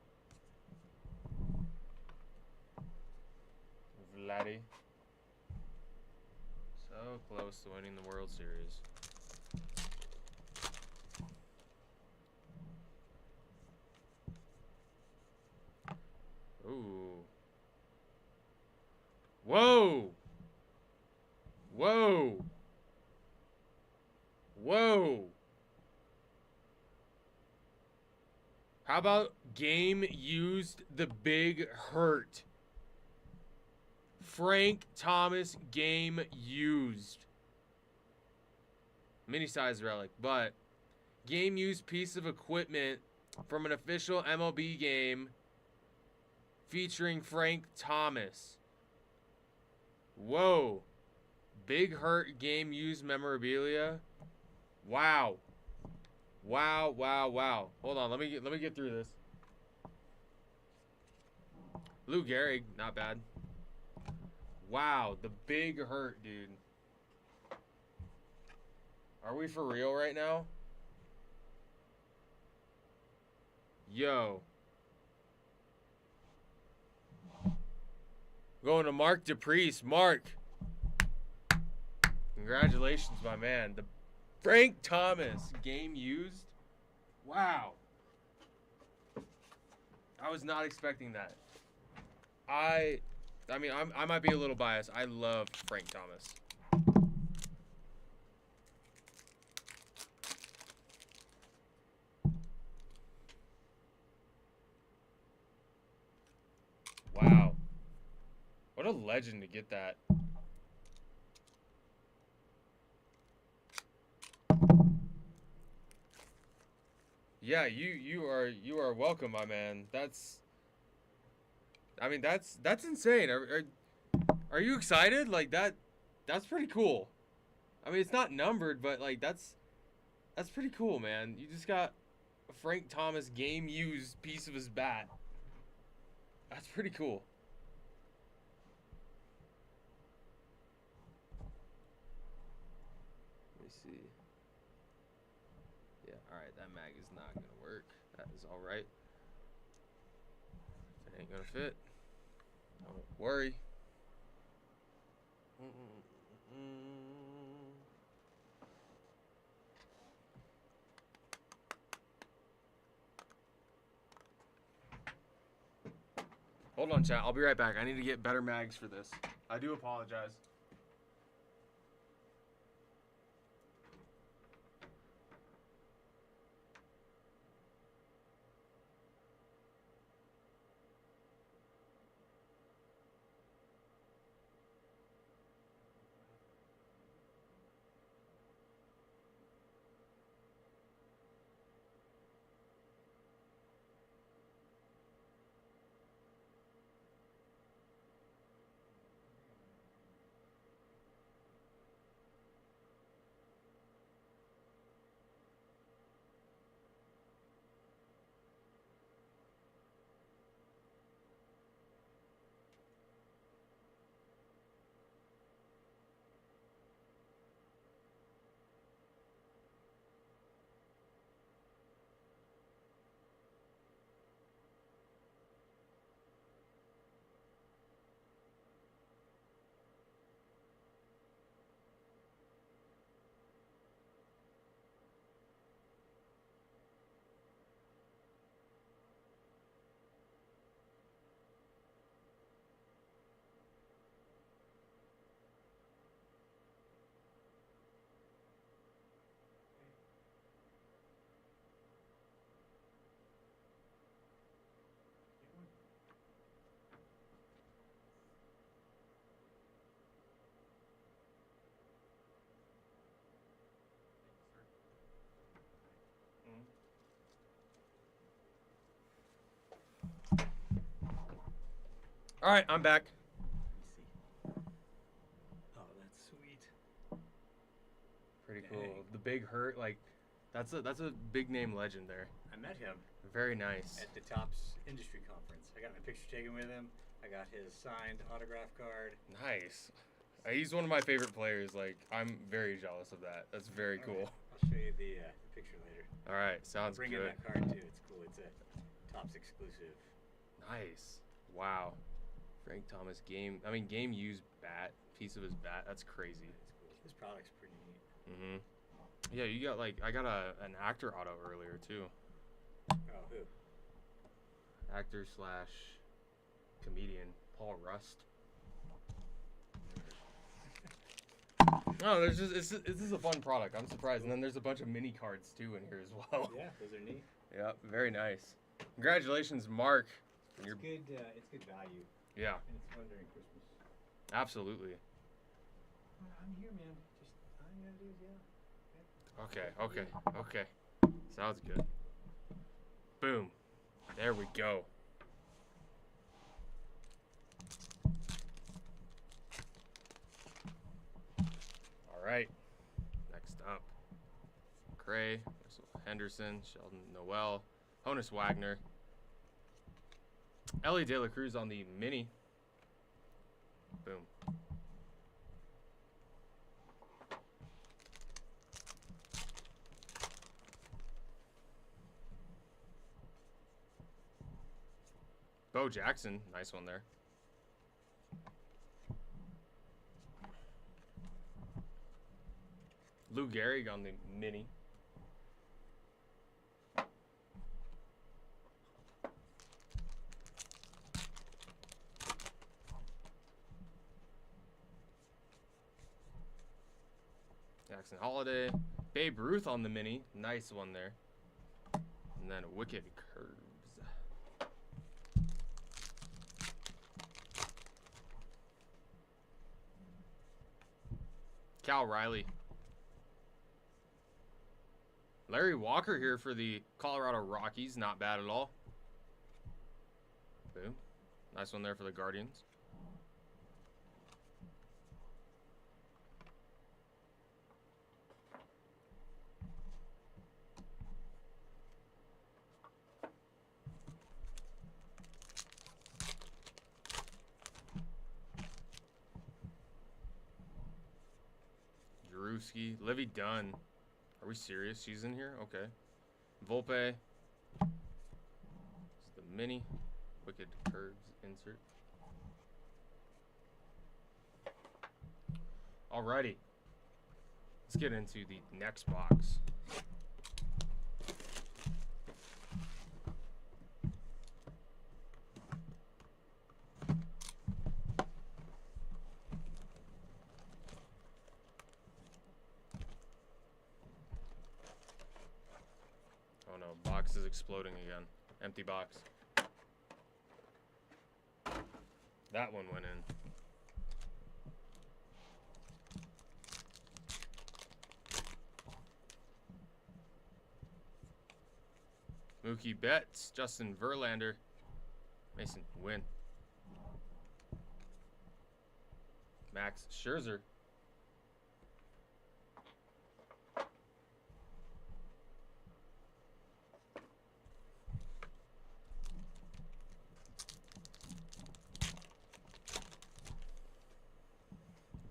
Vladdy. So close to winning the World Series. Ooh. Whoa! Whoa! Whoa! How about game used the big hurt? Frank Thomas game used. Mini size relic, but game used piece of equipment from an official MLB game featuring Frank Thomas. Whoa. Big hurt game used memorabilia. Wow. Wow, wow, wow. Hold on, let me get through this. Lou Gehrig, not bad. Wow, the big hurt, dude. Are we for real right now? Yo. Going to Mark DePriest. Mark, Congratulations, my man. The Frank Thomas game used. Wow. I was not expecting that. I mean, I might be a little biased. I love Frank Thomas. Wow. What a legend to get that. Yeah, you are welcome, my man. That's insane. Are you excited? Like that's pretty cool. I mean, it's not numbered, but like that's pretty cool, man. You just got a Frank Thomas game used piece of his bat. That's pretty cool. Let me see. Yeah, all right, that mag is not gonna work. That is all right. It ain't gonna fit. Don't worry. Hold on, chat. I'll be right back. I need to get better mags for this. I do apologize. All right, I'm back. Let me see. Oh, that's sweet. Pretty Dang. cool. The Big Hurt, like, that's a big name legend there. I met him Very nice. at the Tops Industry Conference. I got my picture taken with him. I got his signed autograph card. Nice. He's one of my favorite players. Like, I'm very jealous of that. That's very All cool. right, I'll show you the picture later. All right, sounds Bring good. in that card too. It's cool. It's a Tops exclusive. Nice. Wow. Frank Thomas game used bat, piece of his bat. That's crazy. It's cool. This product's pretty neat. Mhm. Yeah, you got like I got an actor auto earlier too. Oh, who? Actor slash comedian Paul Rust. No, there's just this is a fun product. I'm surprised, and then there's a bunch of mini cards too in here as well. Yeah, those are neat. Yep, very nice. Congratulations, Mark. It's good. It's good value, Yeah, and it's fun during Christmas. absolutely. I'm here, man. Just all you gotta do is Okay. Sounds good. Boom. There we go. All right. Next up, Cray, Henderson, Sheldon Noel, Honus Wagner, Ellie De La Cruz on the mini. Boom. Bo Jackson, nice one there. Lou Gehrig on the mini. Jackson Holiday. Babe Ruth on the mini. Nice one there. And then Wicked Curves. Cal Riley. Larry Walker here for the Colorado Rockies. Not bad at all. Boom. Nice one there for the Guardians. Drewski. Livy Dunn. Are we serious? She's in here? Okay. Volpe. It's the mini. Wicked Curves insert. Alrighty. Let's get into the next box. Oh no, box is exploding again. Empty box. That one went in. Mookie Betts, Justin Verlander, Mason Wynn, Max Scherzer,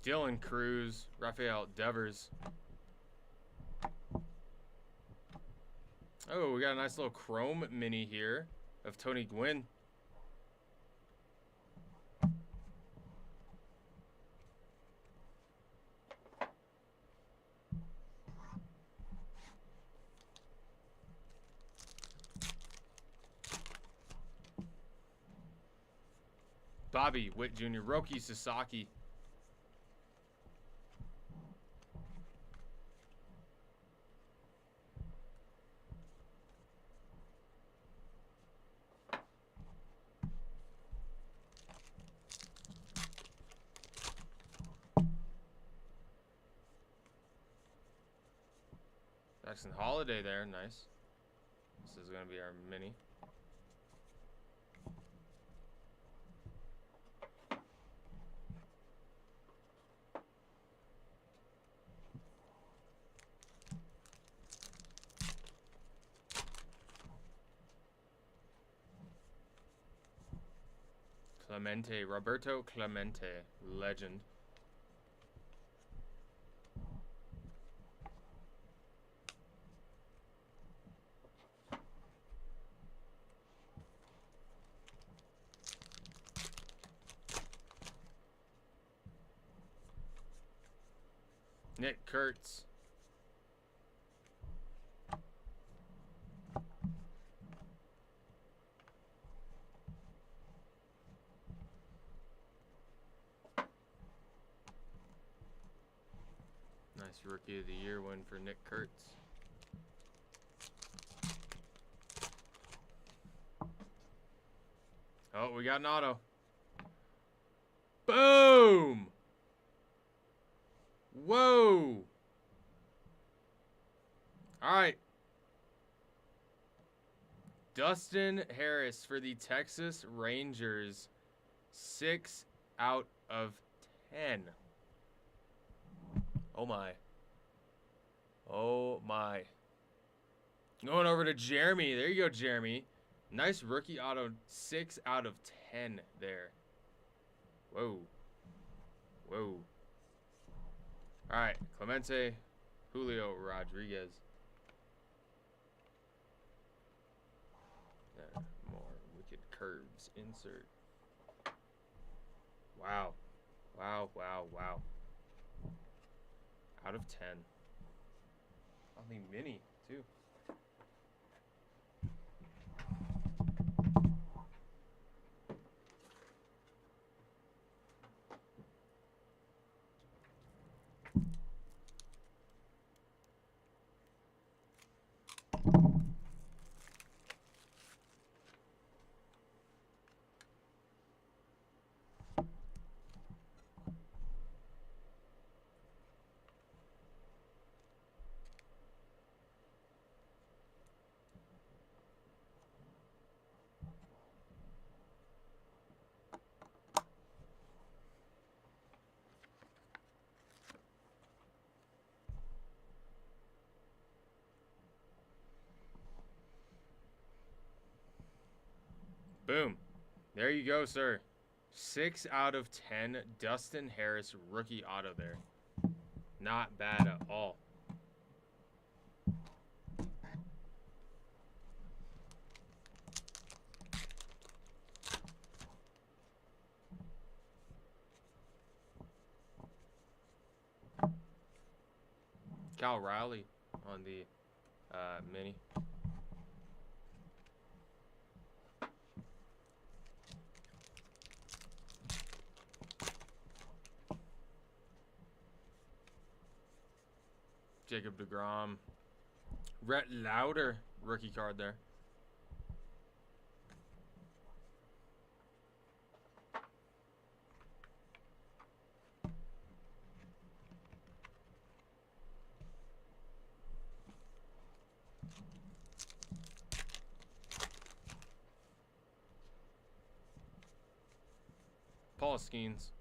Dylan Cruz, Rafael Devers. Oh, we got a nice little chrome mini here of Tony Gwynn. Bobby Witt Jr., Roki Sasaki. Jackson Holiday there, nice. This is going to be our mini. Clemente, Roberto Clemente, legend. Nick Kurtz. Nice Rookie of the Year win for Nick Kurtz. Oh, we got an auto. Boom! Whoa! All right. Dustin Harris for the Texas Rangers. 6 out of 10. Oh my. Oh my. Going over to Jeremy. There you go, Jeremy. Nice rookie auto. 6 out of 10 there. Whoa. Whoa. All right. Clemente, Julio Rodriguez. More Wicked Curves insert. Wow. Wow, wow, wow. Out of 10. mini, too. Boom. There you go, sir. 6 out of 10. Dustin Harris rookie auto there. Not bad at all. Cal Riley on the mini. Jacob deGrom. Rhett Lauder rookie card there. Paul Skeens.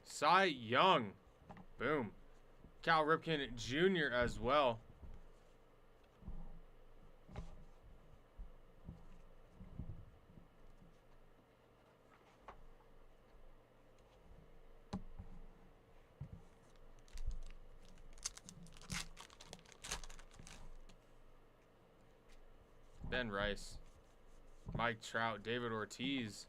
Cy Young. Boom. Cal Ripken Jr. as well. Ben Rice. Mike Trout. David Ortiz.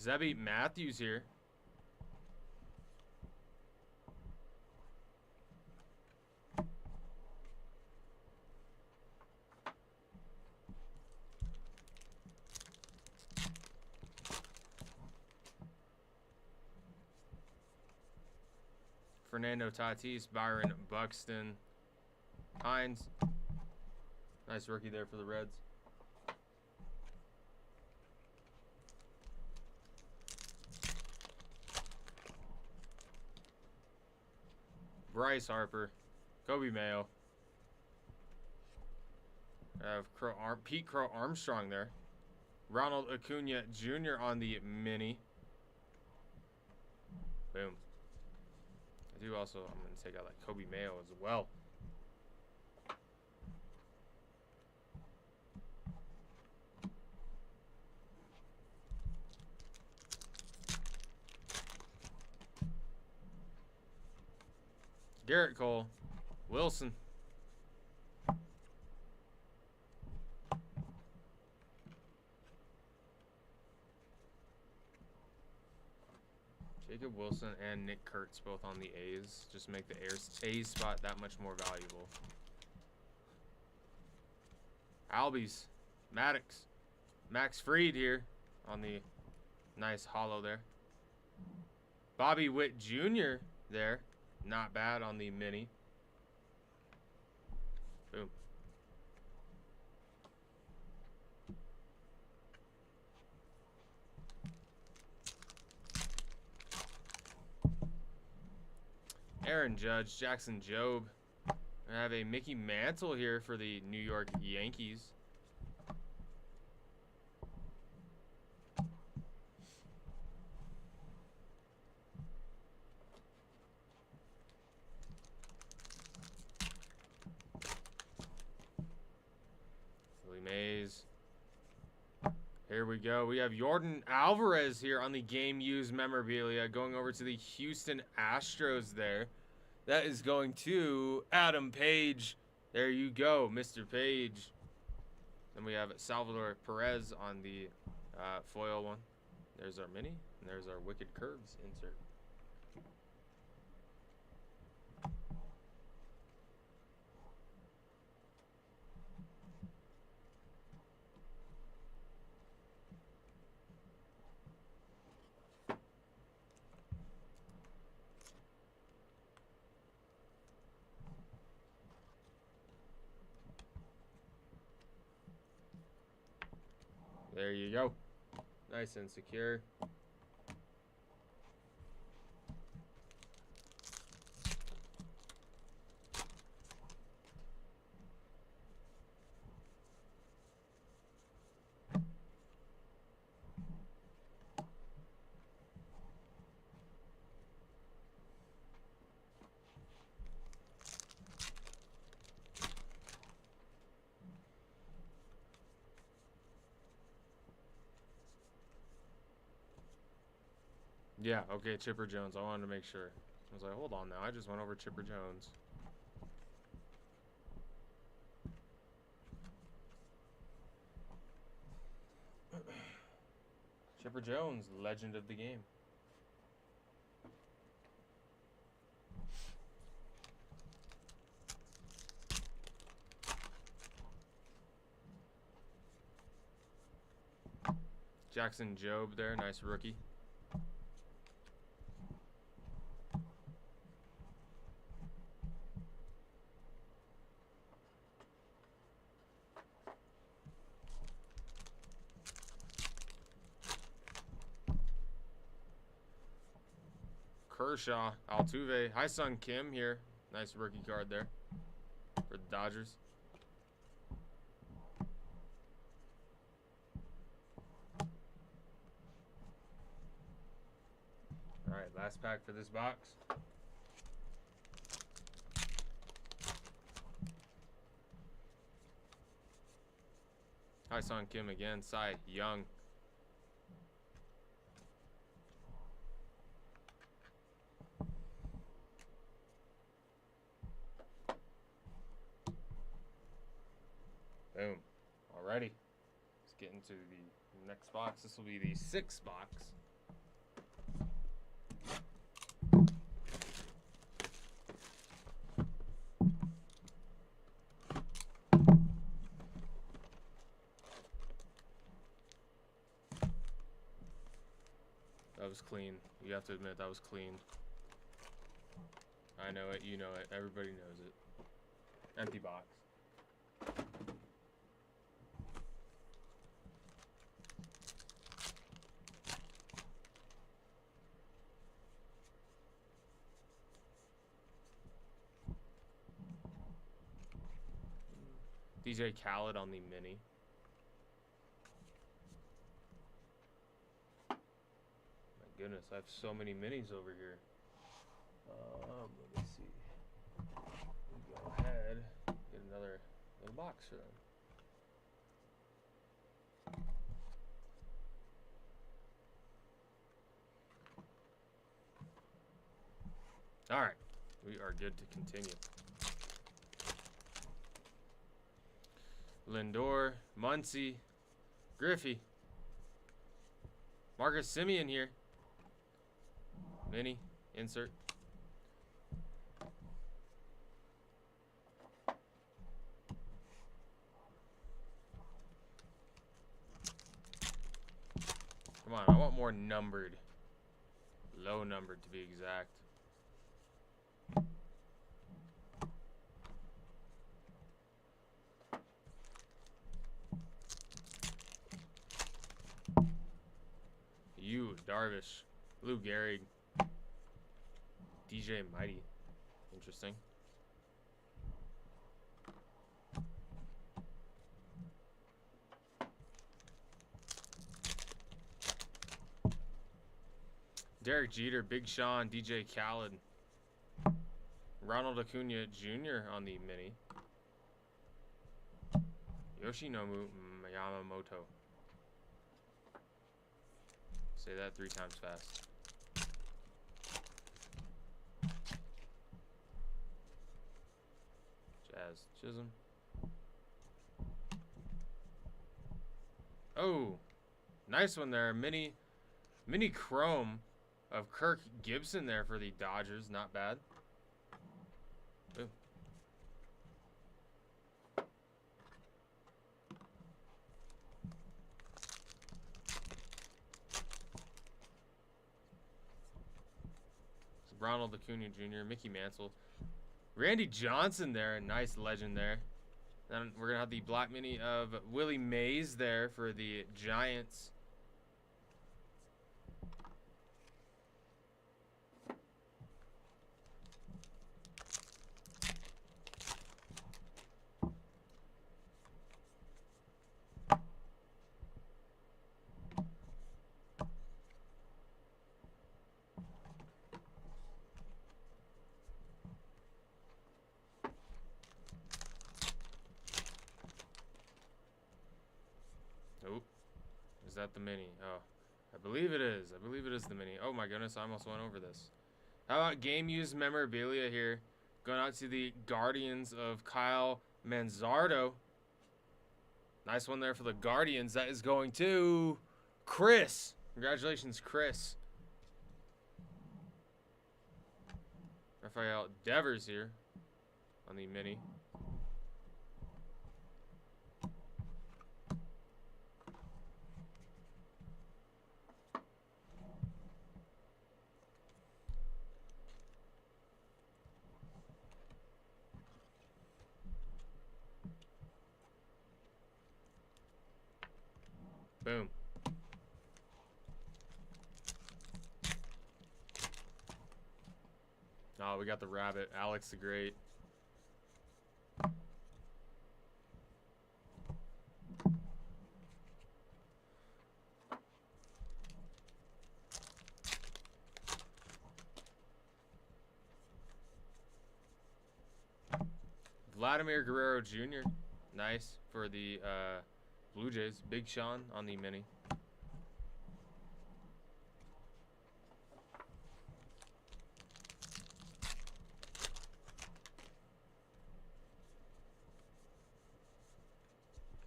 Zebby Matthews here. Fernando Tatis, Byron Buxton, Hines. Nice rookie there for the Reds. Bryce Harper, Kobe Mayo. Pete Crow Armstrong there. Ronald Acuna Jr. on the mini. Boom. I do also, I'm going to take out like Kobe Mayo as well. Garrett Cole, Wilson. Jacob Wilson and Nick Kurtz both on the A's. Just make the A's spot that much more valuable. Albies, Maddox, Max Fried here on the nice hollow there. Bobby Witt Jr. there. Not bad on the mini. Boom. Aaron Judge, Jackson Jobe. I have a Mickey Mantle here for the New York Yankees. Here we go. We have Jordan Alvarez here on the game used memorabilia going over to the Houston Astros there. That is going to Adam Page. There you go, Mr. Page. Then we have Salvador Perez on the foil one. There's our mini, and there's our Wicked Curves insert. There you go. Nice and secure. Yeah, okay, Chipper Jones. I wanted to make sure. I was like, hold on now. I just went over Chipper Jones. Chipper Jones, legend of the game. Jackson Jobe there, nice rookie. Kershaw, Altuve, Hi-Sung Kim here. Nice rookie card there for the Dodgers. All right, last pack for this box. Hi-Sung Kim again, Cy Young. Boom. Alrighty. Let's get into the next box. This will be the 6th box. That was clean. You have to admit that was clean. I know it. You know it. Everybody knows it. Empty box. DJ Khaled on the mini. My goodness, I have so many minis over here. Let me see. We go ahead, get another little box for them. All right, we are good to continue. Lindor, Muncy, Griffey, Marcus Semien here. Mini, insert. Come on, I want more numbered. Low numbered to be exact. Darvish, Lou Gehrig, DJ Mighty. Interesting. Derek Jeter, Big Sean, DJ Khaled, Ronald Acuna Jr. on the mini. Yoshinobu Yamamoto. Say that 3 times fast. Jazz Chisholm. Oh, nice one there. Mini chrome of Kirk Gibson there for the Dodgers. Not bad. Ooh. Ronald Acuna Jr., Mickey Mantle, Randy Johnson there, a nice legend there. Then we're gonna have the black mini of Willie Mays there for the Giants. Oh, is that the mini? Oh, I believe it is. I believe it is the mini. Oh my goodness, I almost went over this. How about game used memorabilia here? Going out to the Guardians of Kyle Manzardo. Nice one there for the Guardians. That is going to Chris. Congratulations, Chris. Rafael Devers here on the mini. Boom. Oh, we got the rabbit. Alex the Great. Vladimir Guerrero Jr. Nice for the Blue Jays. Big Sean on the mini.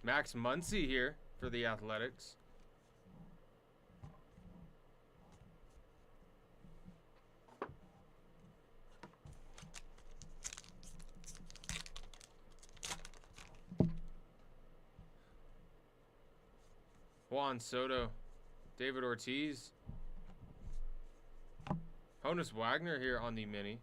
Max Muncy here for the Athletics. Juan Soto, David Ortiz, Honus Wagner here on the mini.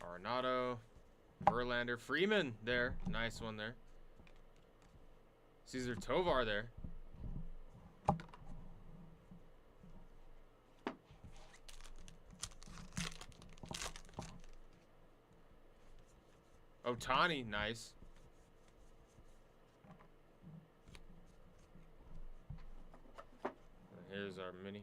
Arenado, Verlander, Freeman there. Nice one there. Cesar Tovar there. Otani, nice. And here's our mini.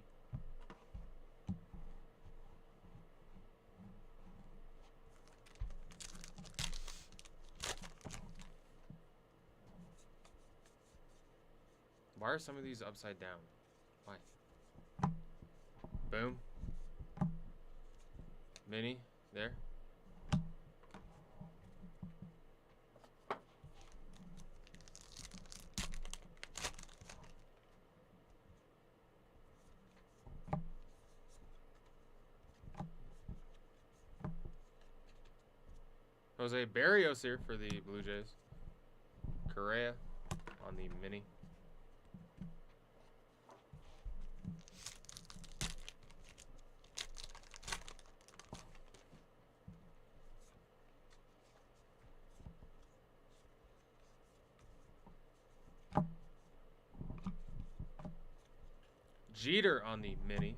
Why are some of these upside down? Why? Boom. Mini, there. Jose Barrios here for the Blue Jays. Correa on the mini. Jeter on the mini.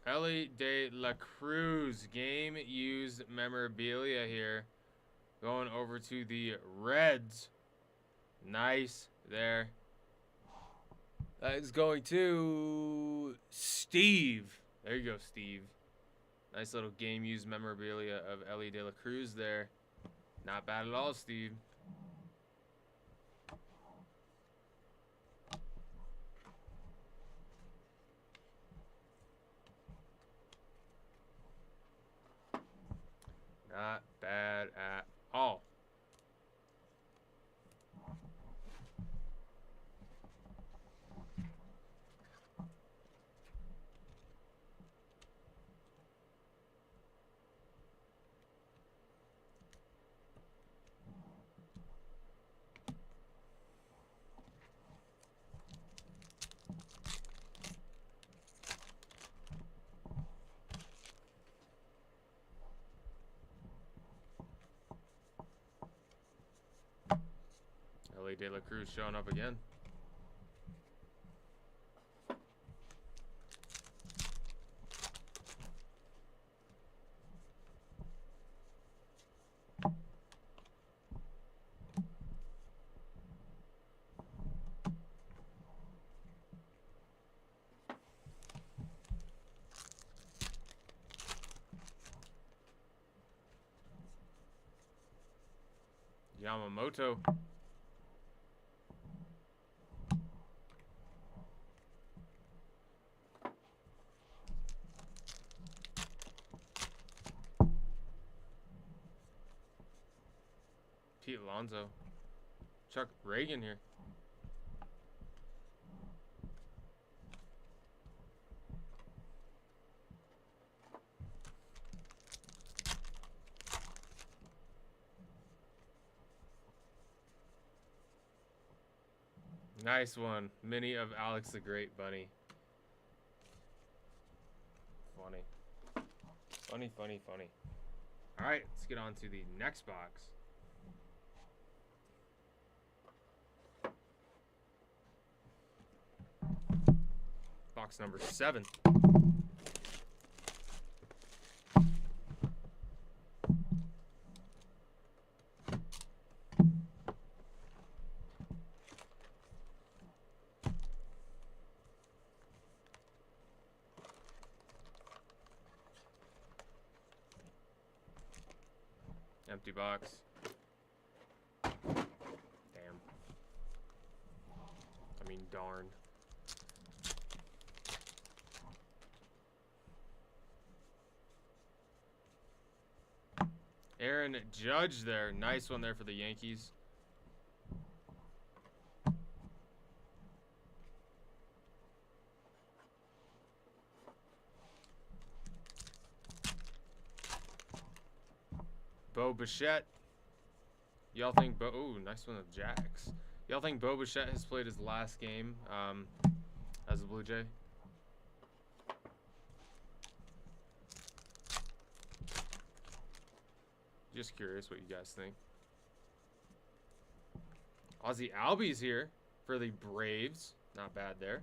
Ellie De La Cruz, game used memorabilia here Going over to the Reds. Nice there. That is going to Steve. There you go, Steve. Nice little game used memorabilia of Ellie De La Cruz there. Not bad at all, Steve. Not bad at all. Ellie De La Cruz showing up again. Yamamoto. Pete Alonso. Chuck Reagan here. Nice one. Mini of Alex the Great Bunny. Funny. Funny, funny, funny. All right, let's get on to the next box. Box number 7. Empty box. Damn. I mean, darn. Aaron Judge there. Nice one there for the Yankees. Bo Bichette. Y'all think ooh, nice one of Jax. Y'all think Bo Bichette has played his last game as a Blue Jay? Just curious what you guys think. Ozzy Albies here for the Braves. Not bad there.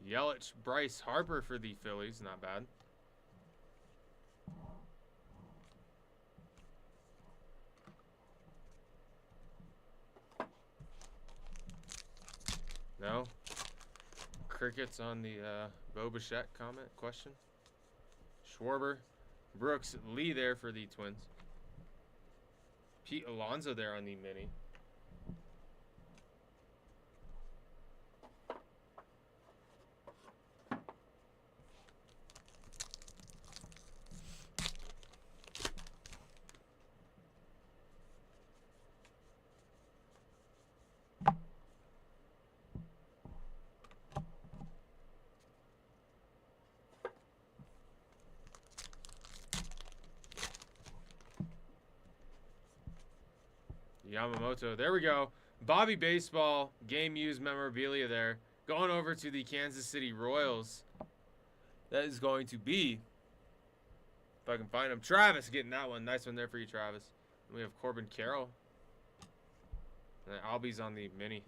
Yelich, Bryce Harper for the Phillies. Not bad. No? Crickets on the Bo Bichette comment question. Schwarber. Brooks Lee there for the Twins. Pete Alonso there on the mini. Yamamoto. There we go. Bobby Baseball, game used memorabilia there. Going over to the Kansas City Royals. That is going to be, if I can find him, Travis getting that one. Nice one there for you, Travis. And we have Corbin Carroll. And then Albie's on the mini.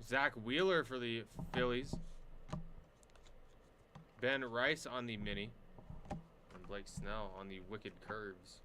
Zach Wheeler for the Phillies. Ben Rice on the mini. And Blake Snell on the Wicked Curves.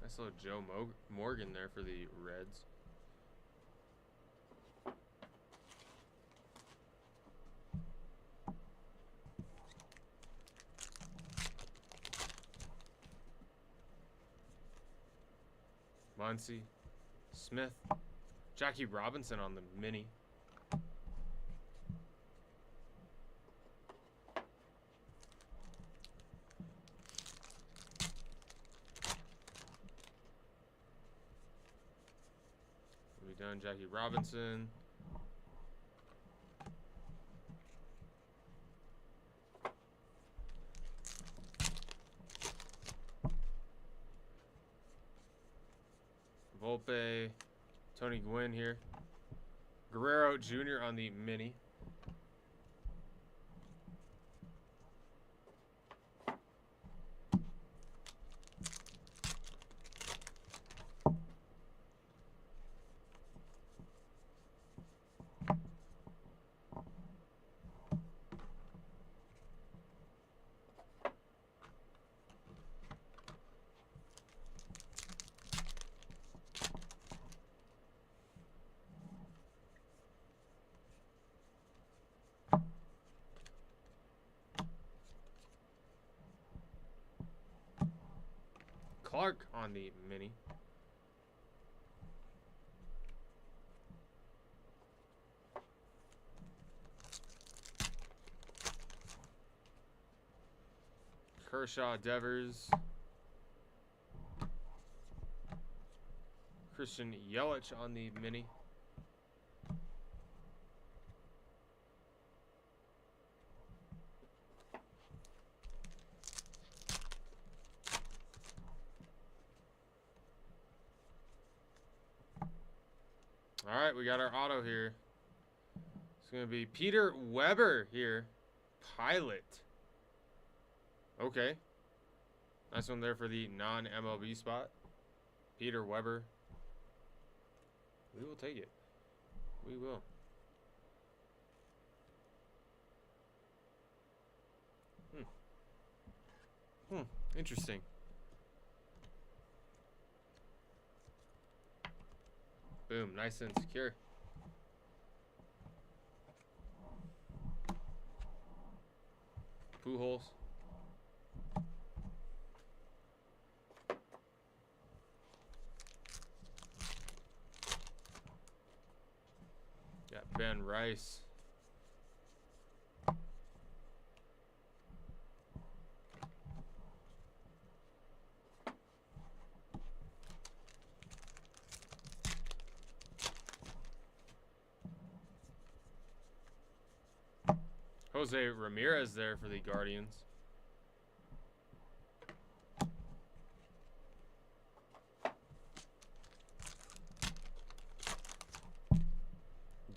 Nice little Joe Morgan there for the Reds. Muncy, Smith, Jackie Robinson on the mini. Done. Jackie Robinson. Volpe. Tony Gwynn here. Guerrero Jr. on the mini. Clark on the mini. Kershaw Devers. Christian Yelich on the mini. All right, we got our auto here. It's going to be Peter Weber here. Pilot. Okay. Nice one there for the non-MLB spot. Peter Weber. We will take it. We will. Interesting. Boom, nice and secure. Pujols. Got Ben Rice. Jose Ramirez there for the Guardians.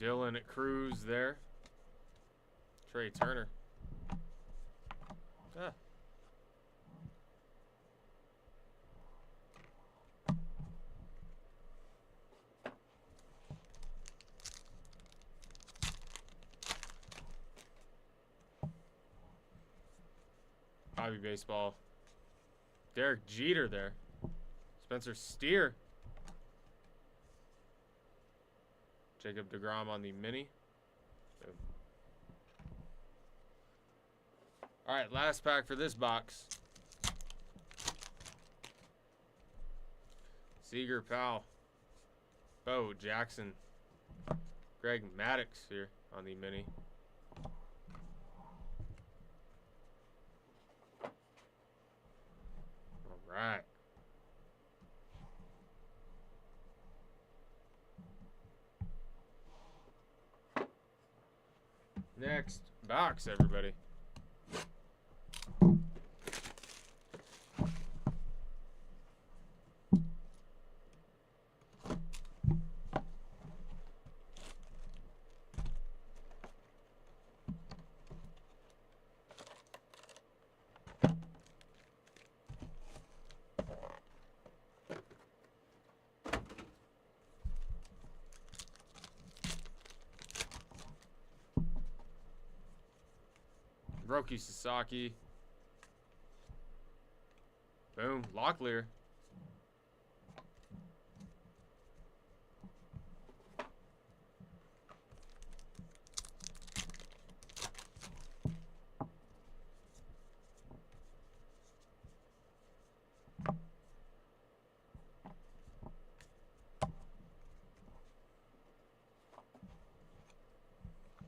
Dylan Cruz there. Trey Turner. Ah. Hobby baseball. Derek Jeter there. Spencer Steer. Jacob DeGrom on the mini. Boom. All right, last pack for this box. Seager Powell. Bo Jackson. Greg Maddux here on the mini. All right. Next box, everybody. Roki Sasaki. Boom. Locklear.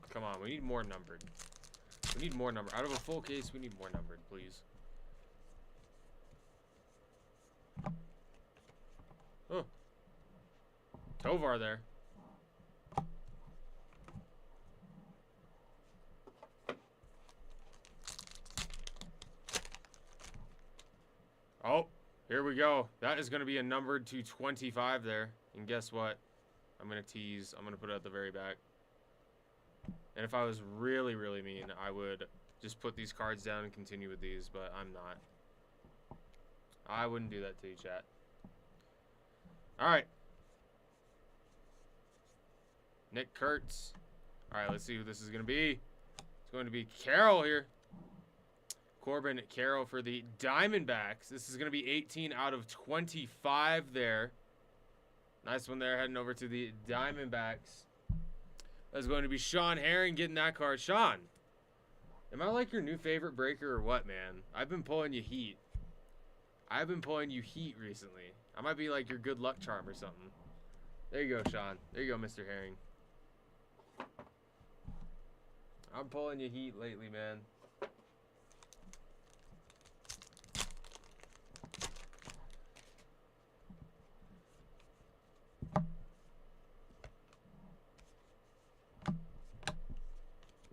Come on, we need more numbered. We need more numbered. Out of a full case, we need more numbered, please. Oh. Tovar there. Oh, here we go. That is going to be a numbered to 25 there. And guess what? I'm going to tease. I'm going to put it at the very back. And if I was really, really mean, I would just put these cards down and continue with these, but I'm not. I wouldn't do that to you, chat. All right. Nick Kurtz. All right, let's see who this is going to be. It's going to be Carroll here. Corbin Carroll for the Diamondbacks. This is going to be 18 out of 25 there. Nice one there, heading over to the Diamondbacks. That's going to be Sean Herring getting that card. Sean, am I like your new favorite breaker or what, man? I've been pulling you heat. I've been pulling you heat recently. I might be like your good luck charm or something. There you go, Sean. There you go, Mr. Herring. I'm pulling you heat lately, man.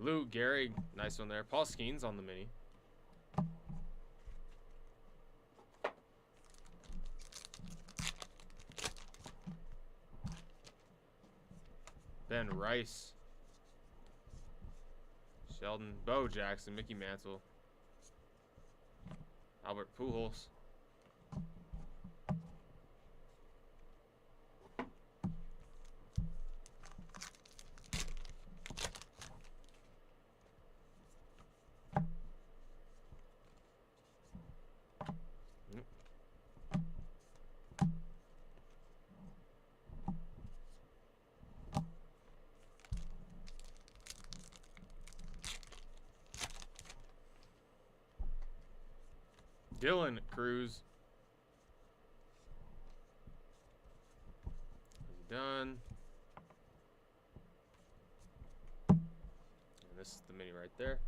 Luke Gehrig, nice one there. Paul Skeens on the mini. Ben Rice. Sheldon, Bo Jackson, Mickey Mantle. Albert Pujols. Dylan Cruz. Is he done? And this is the mini right there.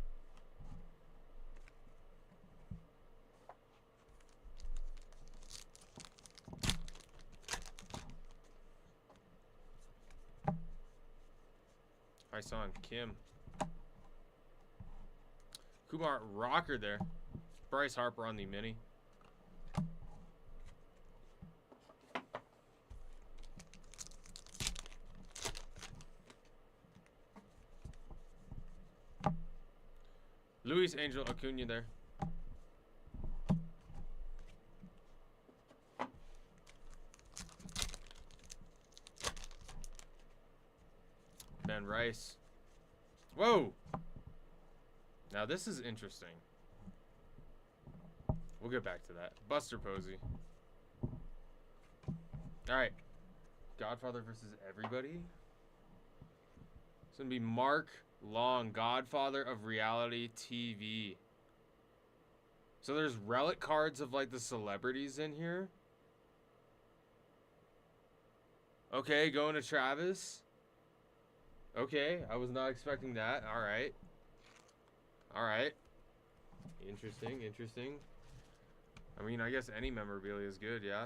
Hi-Son Kim. Kumar Rocker there. Bryce Harper on the mini. Luis Angel Acuna there. Ben Rice. Whoa! Now this is interesting. We'll get back to that. Buster Posey. Alright. Godfather versus everybody. It's going to be Mark Long, Godfather of Reality TV. So there's relic cards of like the celebrities in here. Okay, going to Travis. Okay, I was not expecting that. Alright. Alright. Interesting, interesting. I mean, I guess any memorabilia is good, yeah.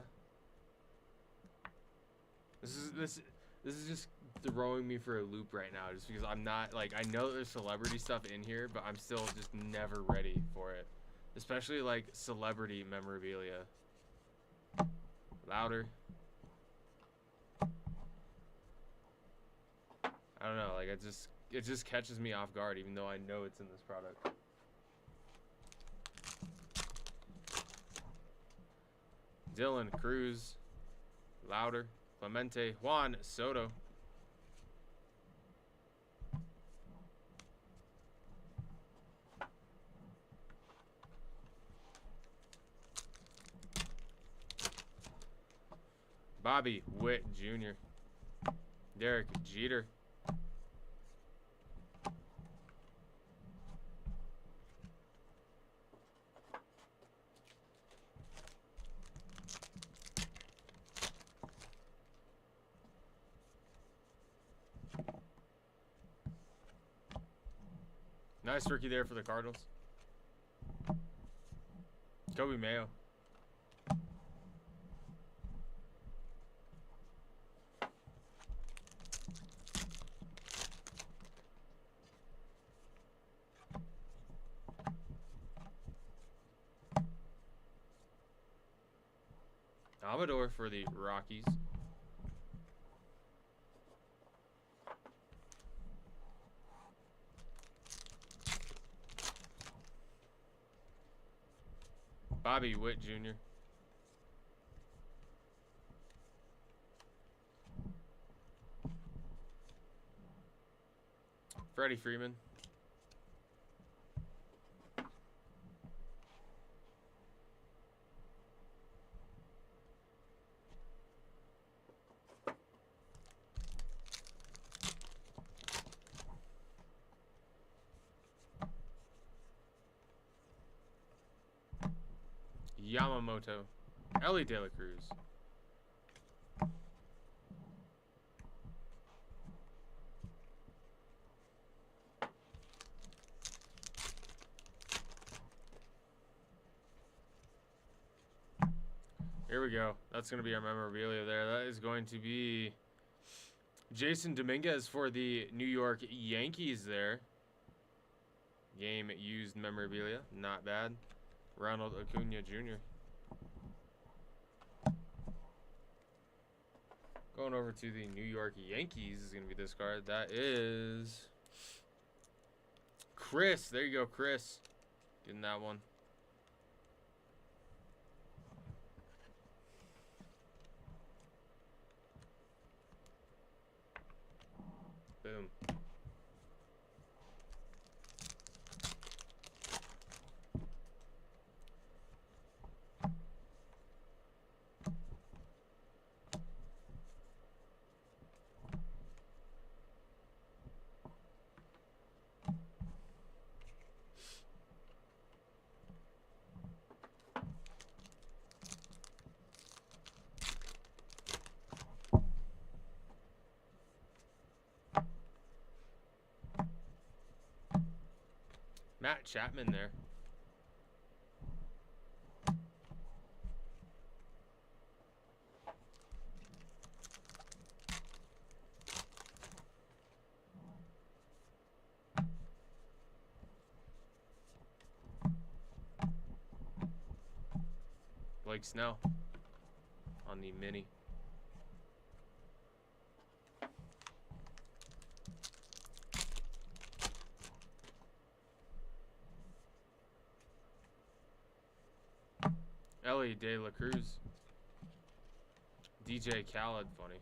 This is just throwing me for a loop right now, just because I'm not like, I know there's celebrity stuff in here, but I'm still just never ready for it, especially like celebrity memorabilia. Louder. I don't know, like it just catches me off guard, even though I know it's in this product. Dylan Cruz, Louder, Clemente, Juan Soto. Bobby Witt Jr. Derek Jeter. Nice rookie there for the Cardinals. Kobe Mayo. Amador for the Rockies. Bobby Witt Jr. Freddie Freeman. Yamamoto. Ellie De La Cruz. Here we go. That's going to be our memorabilia there. That is going to be Jason Dominguez for the New York Yankees there. Game used memorabilia. Not bad. Ronald Acuna Jr. Going over to the New York Yankees is going to be this card. That is Chris. There you go, Chris. Getting that one. Boom. Matt Chapman there. Blake Snell on the mini. Ellie De La Cruz. DJ Khaled, funny.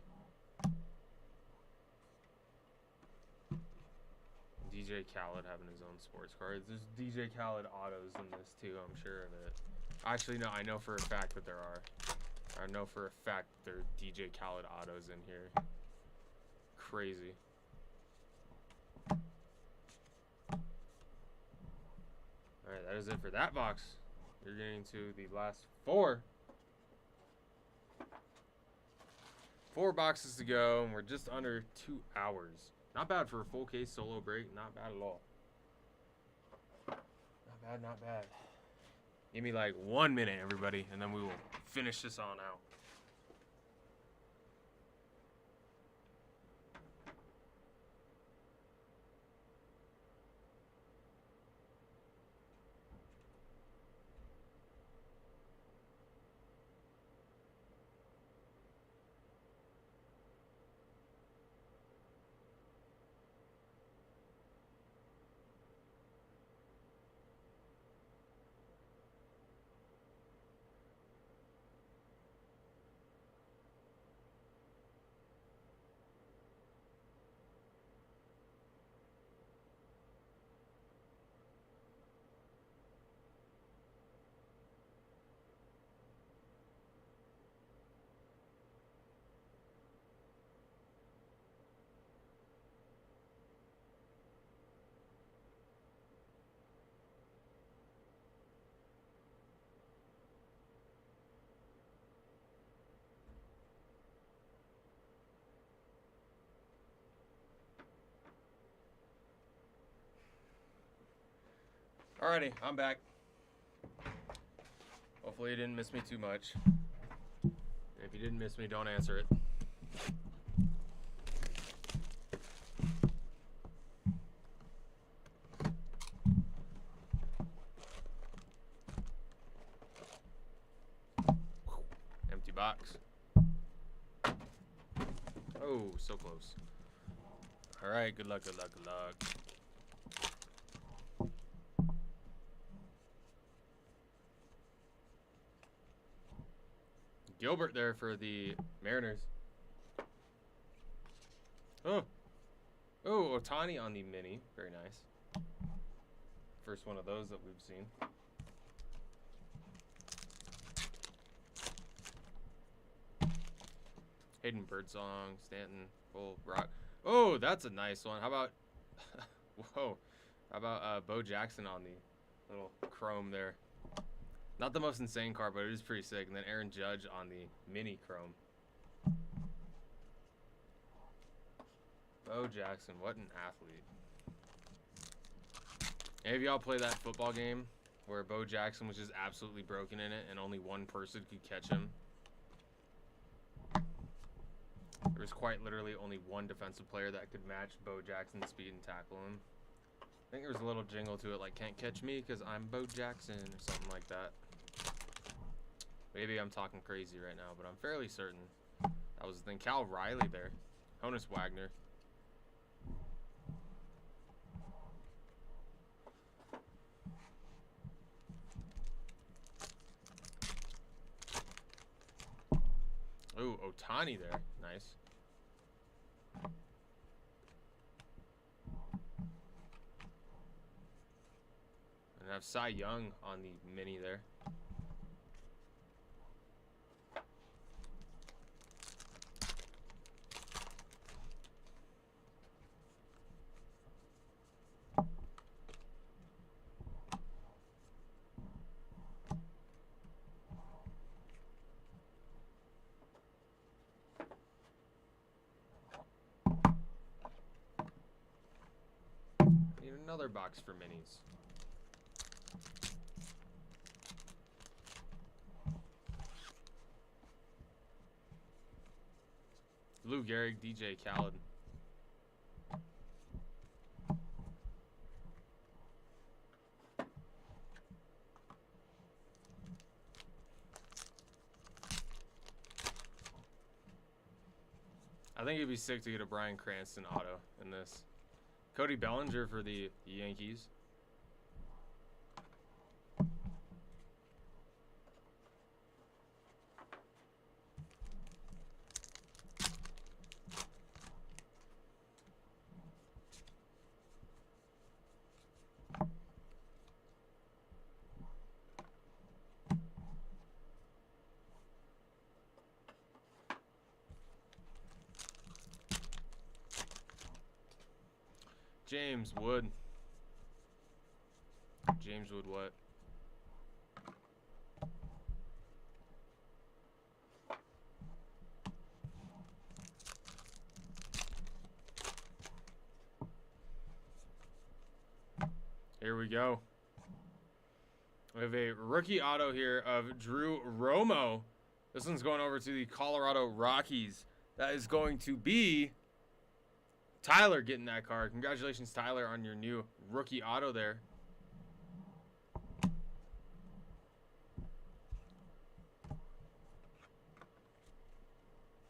DJ Khaled having his own sports cards. There's DJ Khaled autos in this too, I'm sure of it. Actually, no, I know for a fact that there are. I know for a fact there are DJ Khaled autos in here. Crazy. Alright, that is it for that box. You're getting to the last four. 4 boxes to go, and we're just under 2 hours. Not bad for a full case solo break. Not bad at all. Not bad, not bad. Give me like 1 minute, everybody, and then we will finish this on out. Alrighty, I'm back. Hopefully you didn't miss me too much. If you didn't miss me, don't answer it. Empty box. Oh, so close. Alright, good luck, good luck, good luck. Gilbert there for the Mariners. Oh, Ohtani on the mini. Very nice. First one of those that we've seen. Hayden Birdsong, Stanton, Bull, Rock. Oh, that's a nice one. How about, whoa, how about Bo Jackson on the little chrome there. Not the most insane card, but it is pretty sick. And then Aaron Judge on the mini chrome. Bo Jackson, what an athlete. Any of y'all play that football game where Bo Jackson was just absolutely broken in it and only one person could catch him? There was quite literally only one defensive player that could match Bo Jackson's speed and tackle him. I think there was a little jingle to it like, can't catch me because I'm Bo Jackson or something like that. Maybe I'm talking crazy right now, but I'm fairly certain that was the thing. Cal Riley there. Honus Wagner. Ooh, Ohtani there. Nice. And I have Cy Young on the mini there. Need another box for minis. Lou Gehrig, DJ Khaled. I think it'd be sick to get a Bryan Cranston auto in this. Cody Bellinger for the Yankees. James Wood. James Wood what? Here we go. We have a rookie auto here of Drew Romo. This one's going over to the Colorado Rockies. That is going to be Tyler getting that card. Congratulations, Tyler, on your new rookie auto there.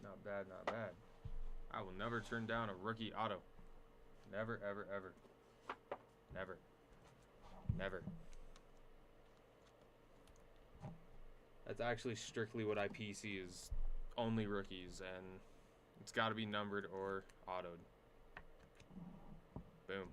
Not bad, not bad. I will never turn down a rookie auto. Never, ever, ever. Never. Never. That's actually strictly what I PC is only rookies, and it's got to be numbered or autoed. Boom.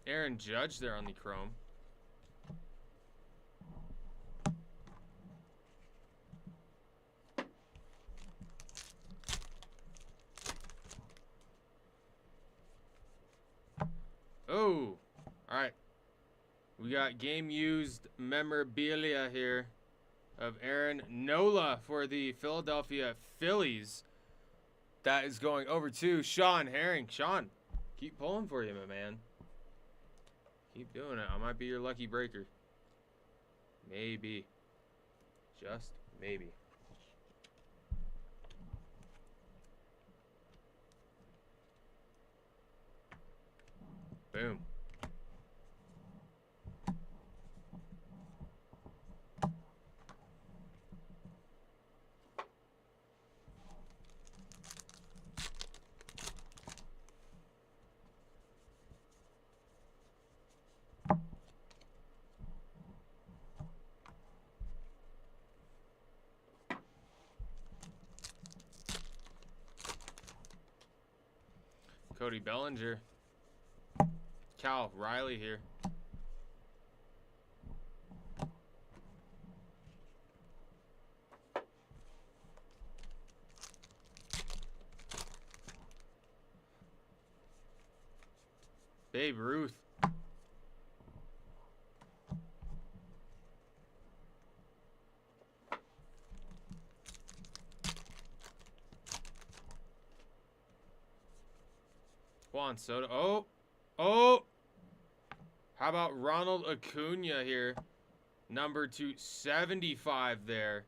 Aaron Judge there on the chrome. Oh, all right. We got game used memorabilia here of Aaron Nola for the Philadelphia Phillies. That is going over to Sean Herring. Sean, keep pulling for you, my man. Keep doing it. I might be your lucky breaker. Maybe. Just maybe. Boom. Cody Bellinger. Cal Riley here. Babe Ruth. Juan Soto. Oh. Oh. How about Ronald Acuna here? Number 275 there.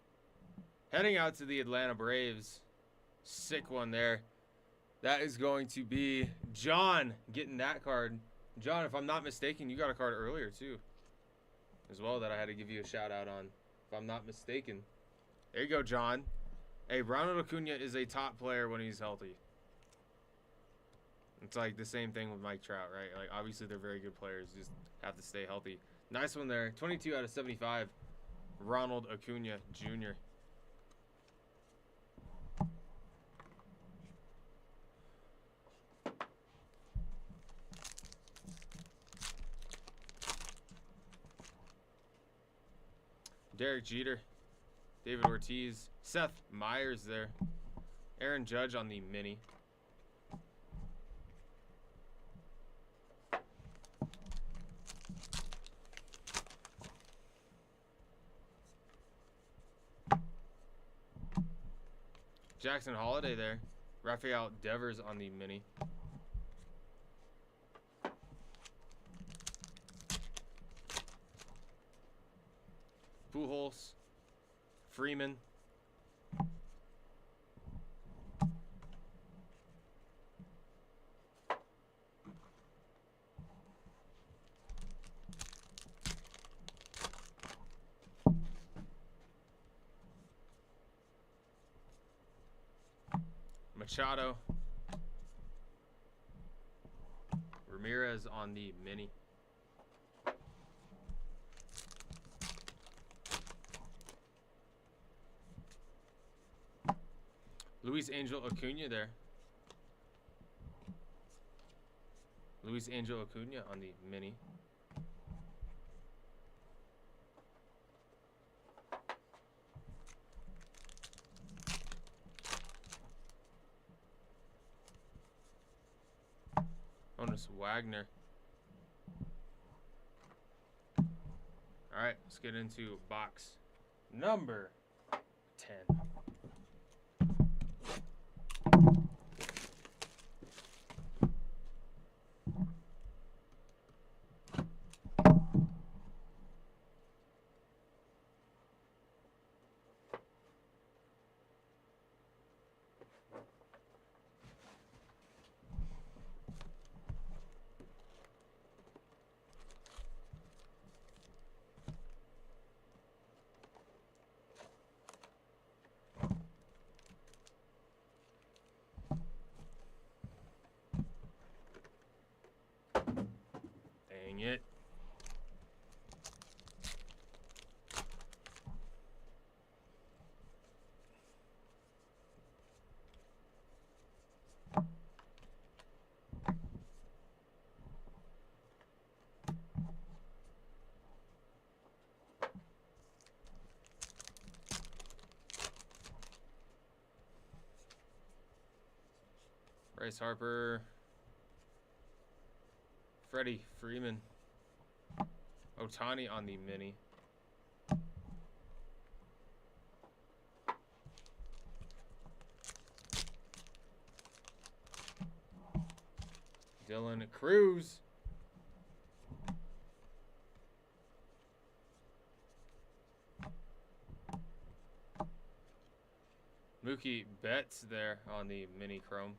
Heading out to the Atlanta Braves. Sick one there. That is going to be John getting that card. John, if I'm not mistaken, you got a card earlier too. As well that I had to give you a shout out on. If I'm not mistaken. There you go, John. Hey, Ronald Acuna is a top player when he's healthy. It's like the same thing with Mike Trout, right? Like, obviously, they're very good players. Just have to stay healthy. Nice one there. 22 out of 75. Ronald Acuna Jr. Derek Jeter. David Ortiz. Seth Myers there. Aaron Judge on the mini. Jackson Holiday there. Rafael Devers on the mini. Pujols, Freeman. Machado. Ramirez on the mini. Luis Angel Acuna there. Luis Angel Acuna on the mini. Honus Wagner. All right, let's get into box number 10. Dang it. Bryce Harper. Freddie Freeman. Ohtani on the mini. Dylan Cruz. Mookie Betts there on the mini chrome.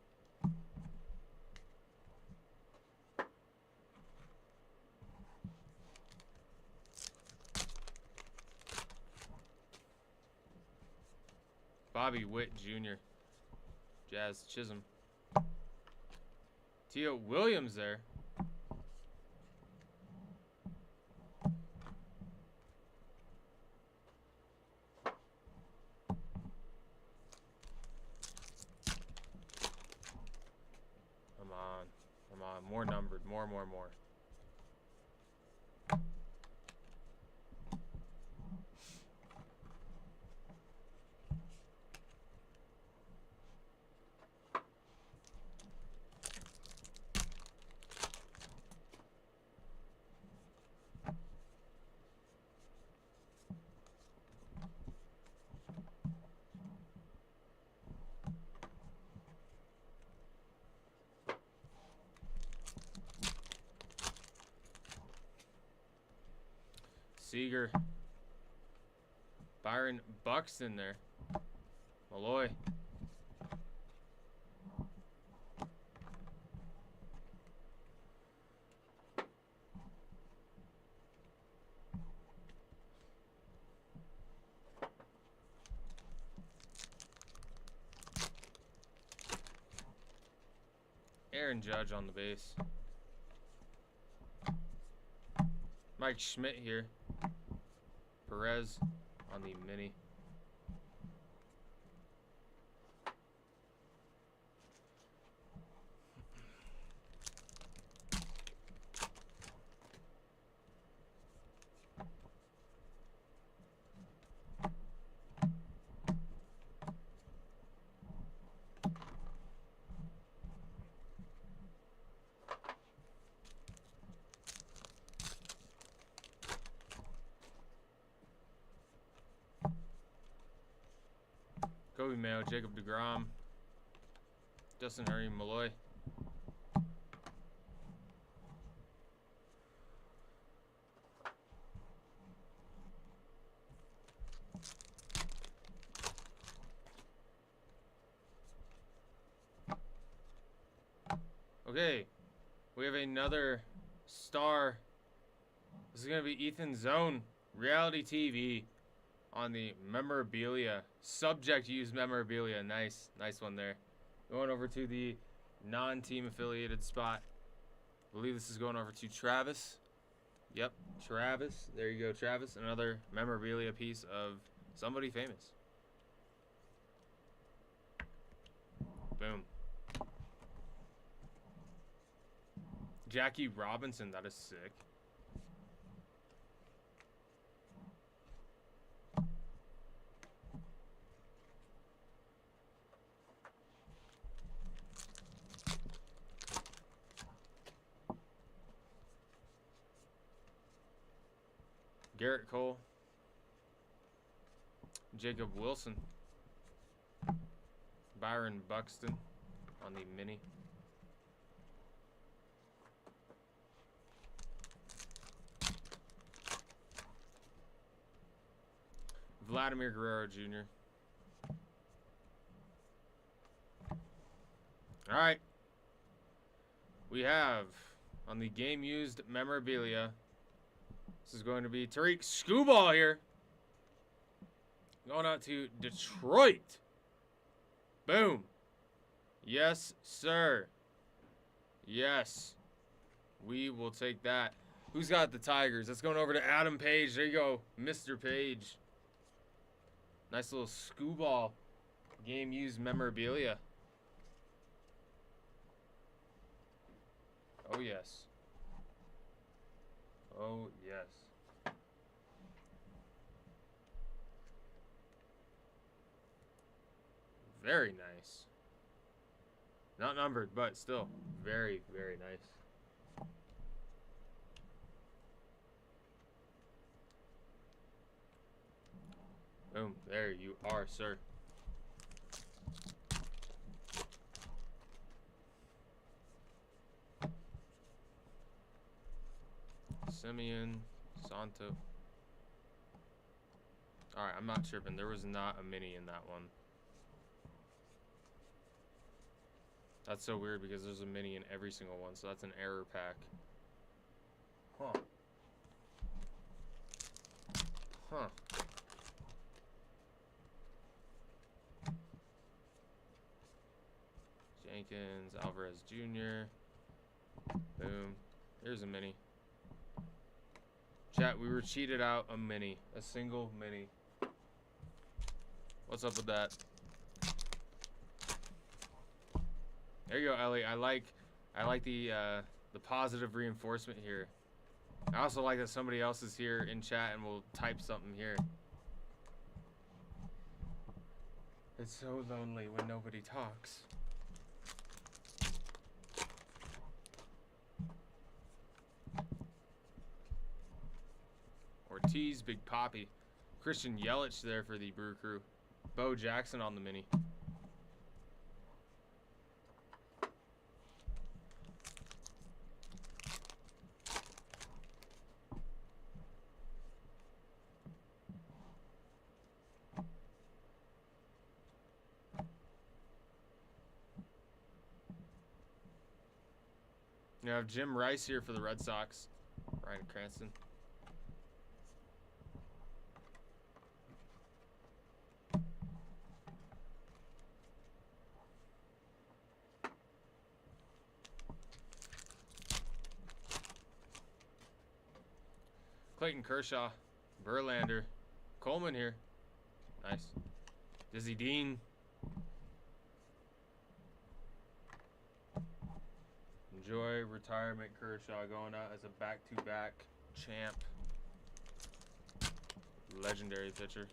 Bobby Witt Jr. Jazz Chisholm. Tio Williams there. Come on. Come on. More numbered. More. Seager. Byron Buxton there. Malloy. Aaron Judge on the base. Mike Schmidt here. Perez on the mini. Kobe Mayo, Jacob deGrom, Justin Hurry, Malloy. Okay. We have another star. This is going to be Ethan Zone, reality TV on the memorabilia. Subject use memorabilia. Nice. Nice one there. Going over to the non-team affiliated spot. I believe this is going over to Travis. Yep, Travis. There you go, Travis. Another memorabilia piece of somebody famous. Boom. Jackie Robinson, that is sick. Garrett Cole. Jacob Wilson. Byron Buxton on the mini. Vladimir Guerrero Jr. All right. We have on the game used memorabilia. This is going to be Tariq Skubal here. Going out to Detroit. Boom. Yes, sir. Yes. We will take that. Who's got the Tigers? That's going over to Adam Page. There you go, Mr. Page. Nice little Skubal game used memorabilia. Oh, yes. Oh, yes. Very nice. Not numbered, but still very, very nice. Boom. There you are, sir. Simeon Santo. Alright, I'm not tripping. There was not a mini in that one. That's so weird because there's a mini in every single one, so that's an error pack. Huh. Huh. Jenkins, Alvarez Jr. Boom. Here's a mini. Chat, we were cheated out a mini. A single mini. What's up with that? There you go, Ellie. I like the positive reinforcement here. I also like that somebody else is here in chat and will type something here. It's so lonely when nobody talks. Ortiz, Big Poppy. Christian Yelich there for the Brew Crew. Bo Jackson on the mini. You have Jim Rice here for the Red Sox. Ryan Cranston. Clayton Kershaw. Verlander. Coleman here. Nice. Dizzy Dean. Enjoy retirement, Kershaw, going out as a back-to-back champ. Legendary pitcher.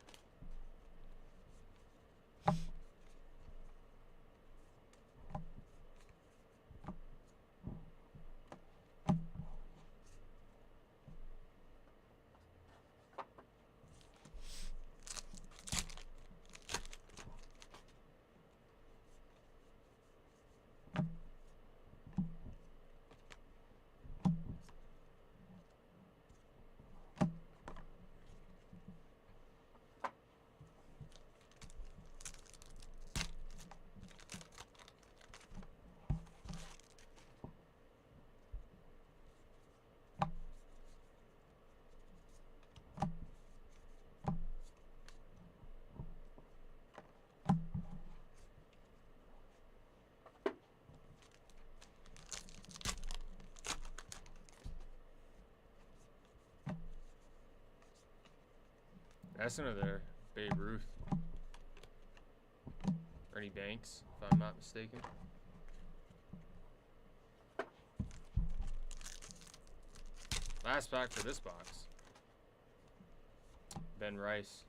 Essner there. Babe Ruth. Ernie Banks, if I'm not mistaken. Last pack for this box. Ben Rice.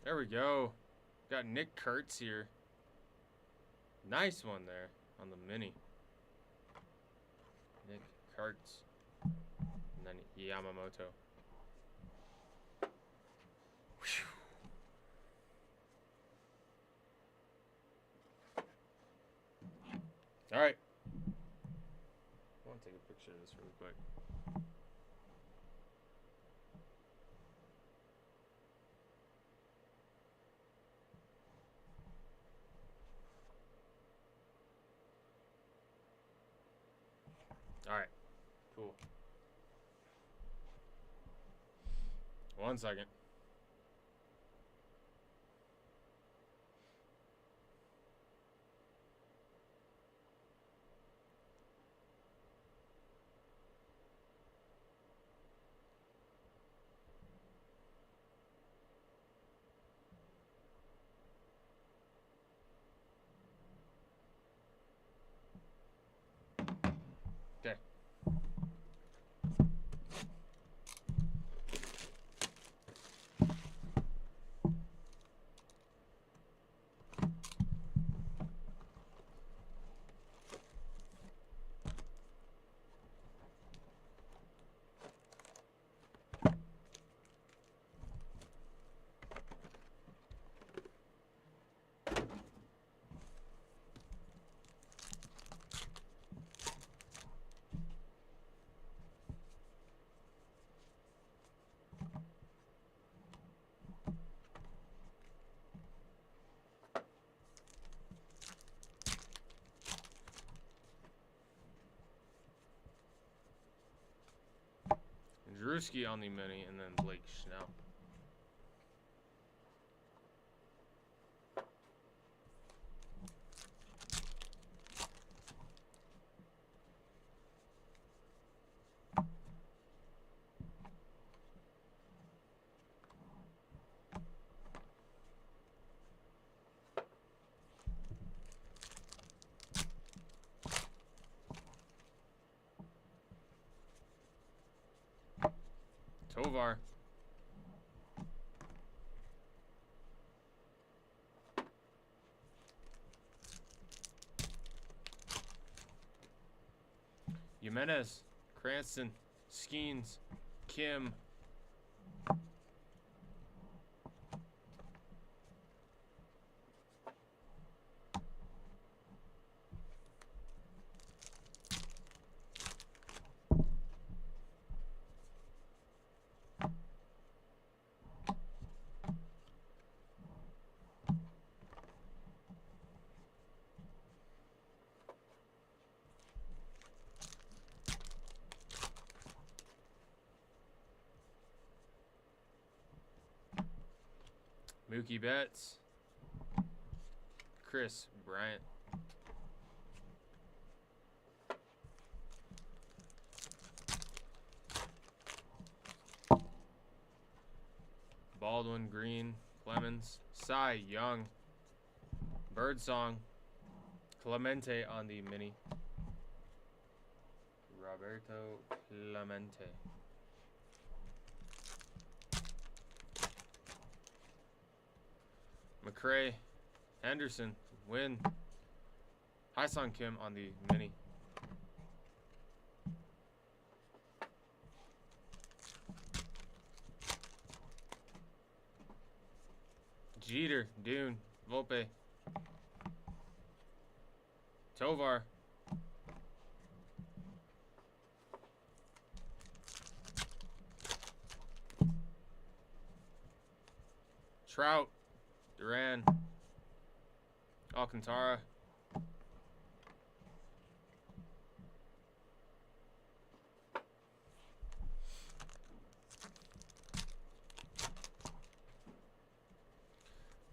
There we go. Got Nick Kurtz here. Nice one there on the mini. Nick Kurtz. And then Yamamoto. Whew. All right. I want to take a picture of this really quick. All right. Cool. 1 second. Okay. Drewski on the mini, and then Blake Schnell. Tovar. Jimenez, Cranston, Skeens, Kim. Mookie Betts, Chris Bryant, Baldwin, Green, Clemens, Cy Young, Birdsong, Clemente on the mini, Roberto Clemente. McRae, Henderson, Wynn, Hyesung Kim on the mini. Jeter, Dune, Volpe, Tovar, Trout, Duran, Alcantara,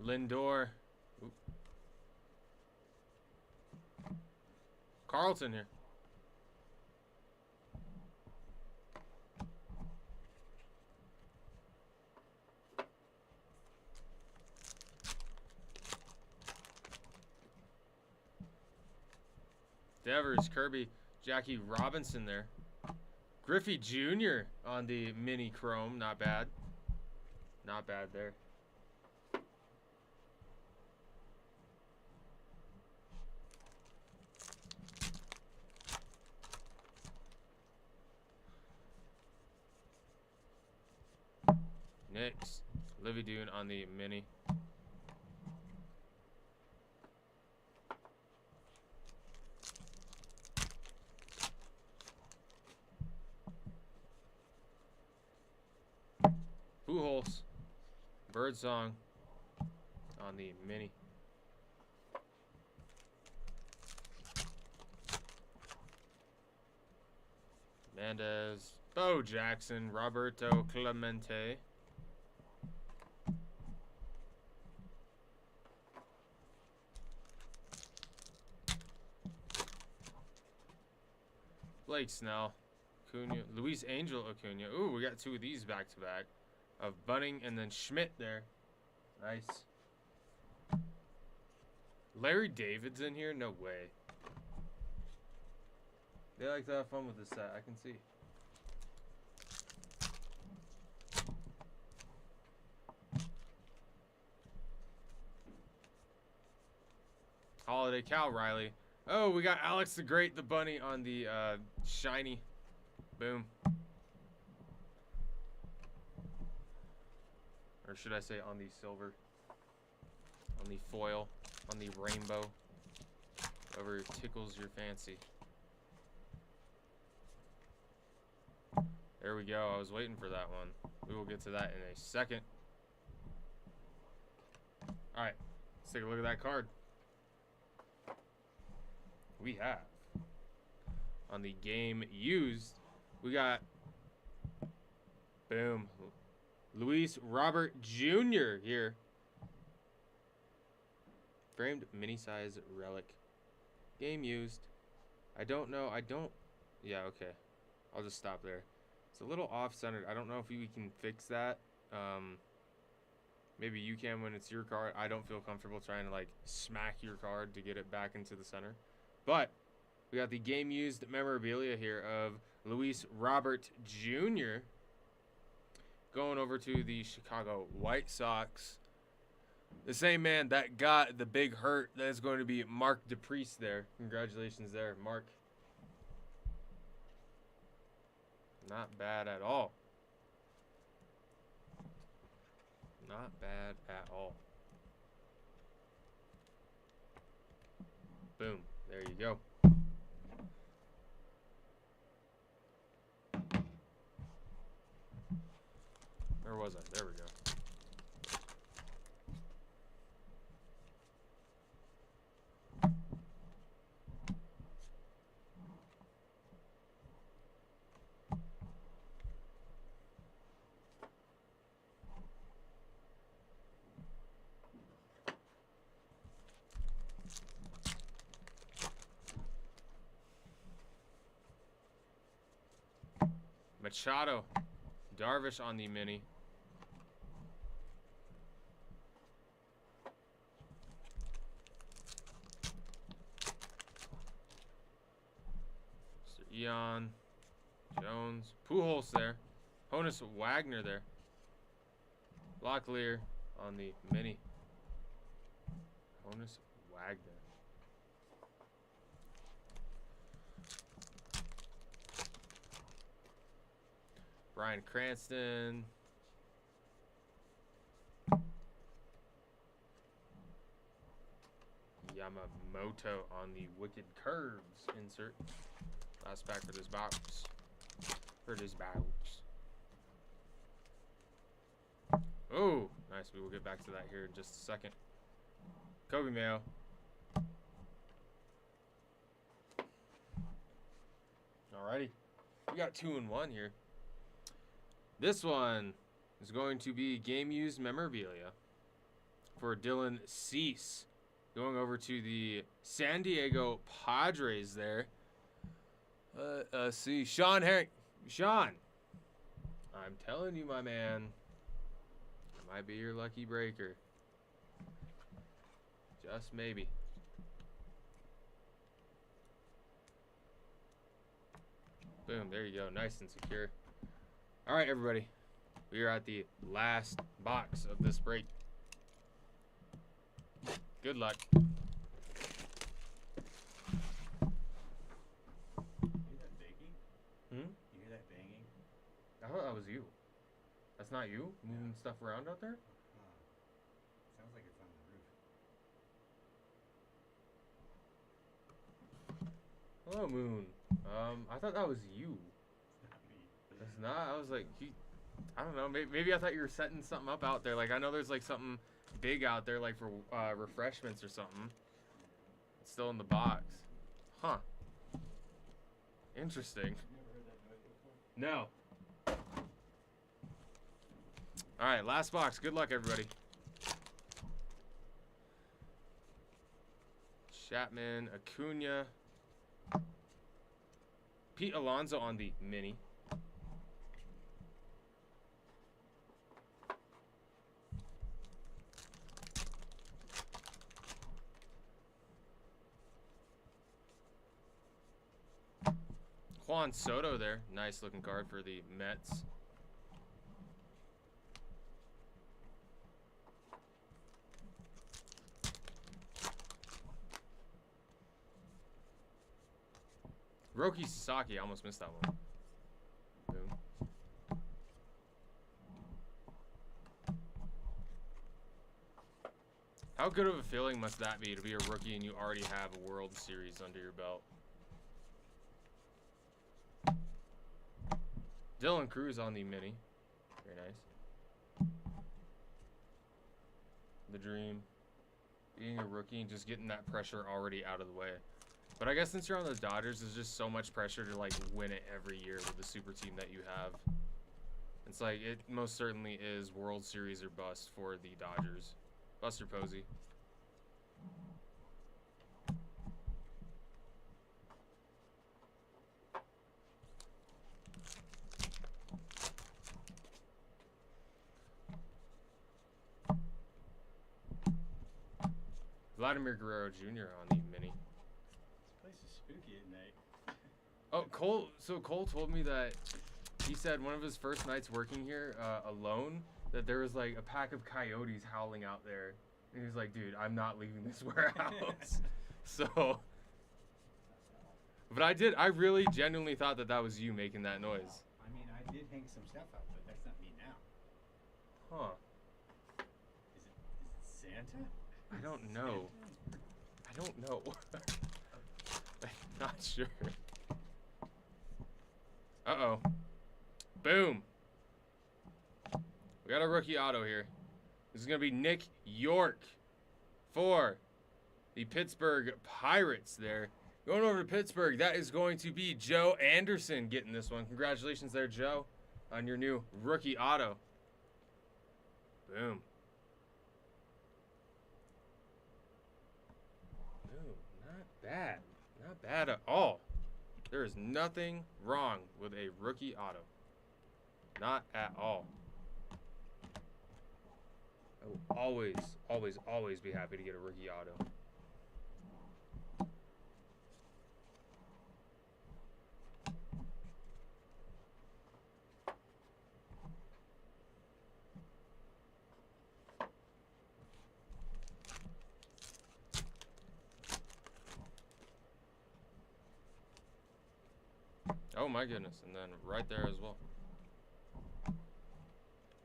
Lindor, Carlton here, Devers, Kirby, Jackie Robinson there. Griffey Jr. on the mini chrome. Not bad. Not bad there. Next, Livy Dune on the mini. Pujols, Birdsong on the mini. Mendez, Bo Jackson, Roberto Clemente. Blake Snell, Acuna, Luis Angel Acuna. Ooh, we got two of these back to back. Of Bunning and then Schmidt there. Nice. Larry David's in here? No way. They like to have fun with this set, I can see. Holiday, Cal Riley. Oh, we got Alex the Great, the Bunny on the shiny. Boom. Or should I say on the silver, on the foil, on the rainbow, whatever tickles your fancy. There we go. I was waiting for that one. We will get to that in a second. All right, let's take a look at that card. We have on the game used, we got, boom, Luis Robert Jr. here. Framed mini-size relic. Game used. I don't know. Yeah, okay. I'll just stop there. It's a little off-centered. I don't know if we can fix that. Maybe you can when it's your card. I don't feel comfortable trying to, like, smack your card to get it back into the center. But we got the game-used memorabilia here of Luis Robert Jr. going over to the Chicago White Sox. The same man that got the big hurt that is going to be Mark DePriest there. Congratulations there, Mark. Not bad at all. Not bad at all. Boom. There you go. Where was I? There we go. Machado, Darvish on the mini. Mr. Eon, Jones, Pujols there. Honus Wagner there. Locklear on the mini. Honus Wagner. Bryan Cranston. Yamamoto on the Wicked Curves insert. Last pack for this box. For this box. Oh, nice. We will get back to that here in just a second. Kobe Mayo. Alrighty. We got 2 in 1 here. This one is going to be game-used memorabilia for Dylan Cease. Going over to the San Diego Padres there. See, Sean Herring. Sean, I'm telling you, my man, it might be your lucky breaker. Just maybe. Boom. There you go. Nice and secure. All right, everybody. We are at the last box of this break. Good luck. You hear that banging? Hmm? You hear that banging? I thought that was you. That's not you moving stuff around out there? Sounds like it's on the roof. Hello, Moon. I thought that was you. It's not me. It's not. I was like, I don't know. Maybe I thought you were setting something up out there. Like, I know there's like something big out there, like for refreshments or something. It's still in the box. Huh. Interesting. You never heard that noise before? No. All right, last box. Good luck, everybody. Chapman, Acuna, Pete Alonso on the mini. Juan Soto there. Nice looking card for the Mets. Roki Sasaki, I almost missed that one. Boom. How good of a feeling must that be to be a rookie and you already have a World Series under your belt? Dylan Cruz on the mini. Very nice. The dream. Being a rookie and just getting that pressure already out of the way. But I guess since you're on the Dodgers, there's just so much pressure to like win it every year with the super team that you have. It's like it most certainly is World Series or bust for the Dodgers. Buster Posey. Vladimir Guerrero Jr. on the mini. This place is spooky at night. Oh, Cole. So Cole told me that he said one of his first nights working here alone that there was like a pack of coyotes howling out there, and he was like, "Dude, I'm not leaving this warehouse." So, but I really genuinely thought that that was you making that noise. I mean, I did hang some stuff out, but that's not me now. Huh? Is it Santa? I don't know. I don't know. I'm not sure. Uh-oh. Boom. We got a rookie auto here. This is going to be Nick York for the Pittsburgh Pirates there. Going over to Pittsburgh, that is going to be Joe Anderson getting this one. Congratulations there, Joe, on your new rookie auto. Boom. Bad. Not bad at all. There is nothing wrong with a rookie auto. Not at all. I will always, always, always be happy to get a rookie auto. Oh my goodness, and then right there as well.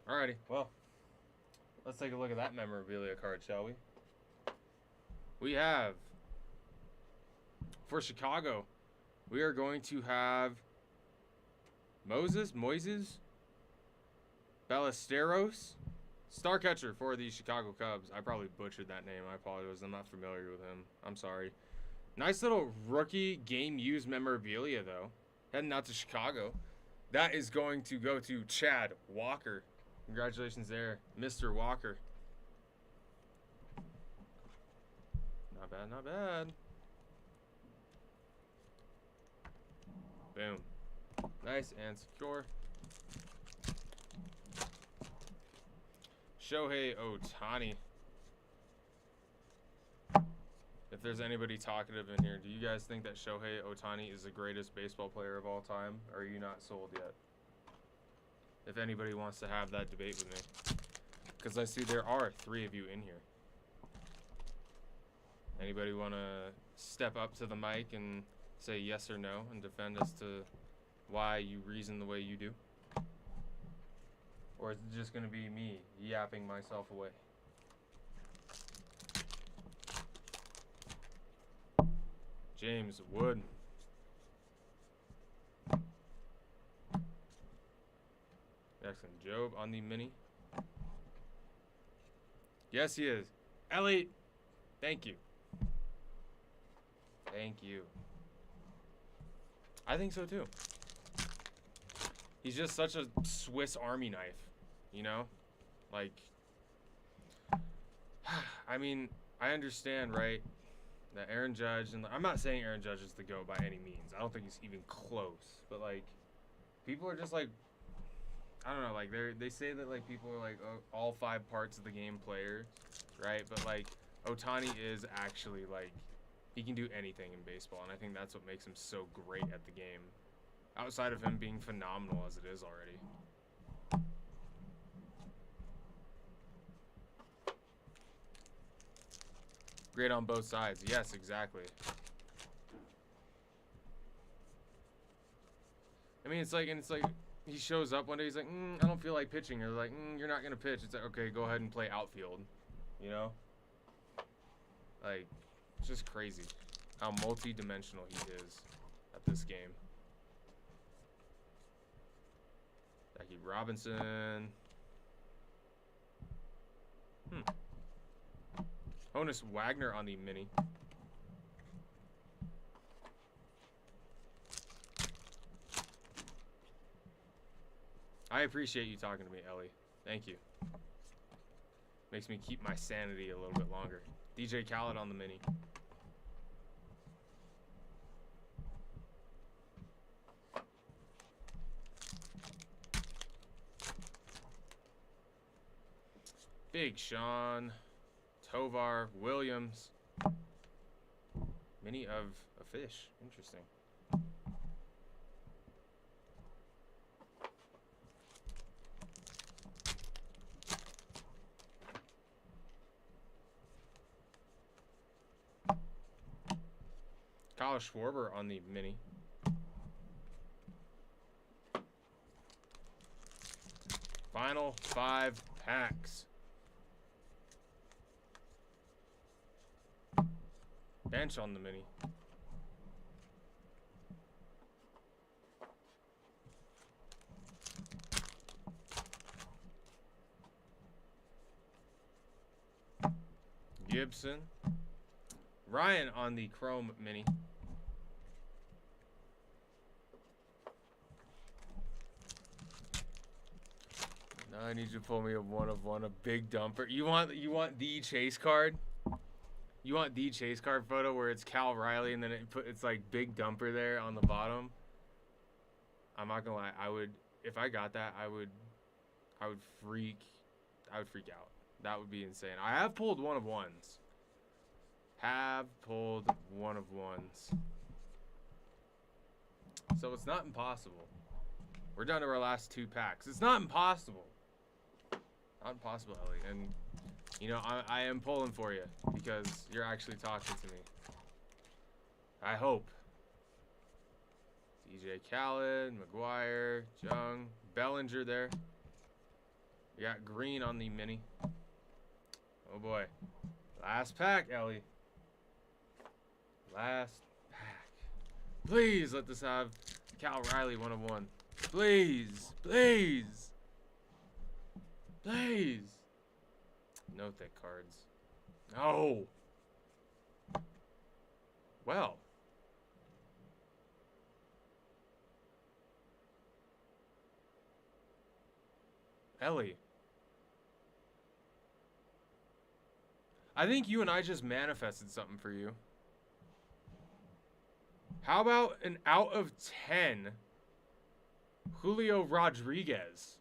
Alrighty, well, let's take a look at that memorabilia card, shall we? We have, for Chicago, we are going to have Moises Ballesteros, star catcher for the Chicago Cubs. I probably butchered that name. I apologize. I'm not familiar with him. I'm sorry. Nice little rookie game used memorabilia, though. Heading out to Chicago. That is going to go to Chad Walker. Congratulations there, Mr. Walker. Not bad, not bad. Boom. Nice and secure. Shohei Ohtani. if there's anybody talkative in here, do you guys think that Shohei Ohtani is the greatest baseball player of all time? Or are you not sold yet? If anybody wants to have that debate with me. Because I see there are 3 of you in here. Anybody want to step up to the mic and say yes or no and defend as to why you reason the way you do? Or is it just going to be me yapping myself away? James Wood. Jackson Job on the mini. Yes, he is. Ellie, thank you. Thank you. I think so too. He's just such a Swiss Army knife, you know? Like, I mean, I understand, right? That Aaron Judge, and I'm not saying Aaron Judge is the GOAT by any means. I don't think he's even close. But, like, people are just like, I don't know, like, they say that, like, people are, like, all 5 parts of the game players, right? But, like, Ohtani is actually, like, he can do anything in baseball, and I think that's what makes him so great at the game. Outside of him being phenomenal as it is already. Great on both sides. Yes, exactly. I mean, it's like he shows up one day, he's like, I don't feel like pitching. Or like, you're not going to pitch. It's like, okay, go ahead and play outfield. You know? Like, it's just crazy how multi-dimensional he is at this game. Jackie Robinson. Honus Wagner on the mini. I appreciate you talking to me, Ellie. Thank you. Makes me keep my sanity a little bit longer. DJ Khaled on the mini. Big Sean. Tovar Williams. Mini of a fish. Interesting. Kyle Schwarber on the mini. Final 5 packs. Bench on the mini. Gibson. Ryan on the chrome mini. Now I need you to pull me a 1 of 1, a big dumper. You want the chase card? You want the chase card photo where it's Cal Riley and then it's like big dumper there on the bottom? I'm not gonna lie, if I got that, I would freak out. That would be insane. I have pulled 1 of 1s. So it's not impossible. We're down to our last 2 packs. It's not impossible. Not impossible, Ellie. And you know, I am pulling for you because you're actually talking to me. I hope. DJ Khaled, McGuire, Jung, Bellinger there. We got green on the mini. Oh boy. Last pack, Ellie. Last pack. Please let this have Cal Riley 1 of 1. Please. Please. Please. No thick cards. No. Well. Ellie. I think you and I just manifested something for you. How about an out of 10 Julio Rodriguez?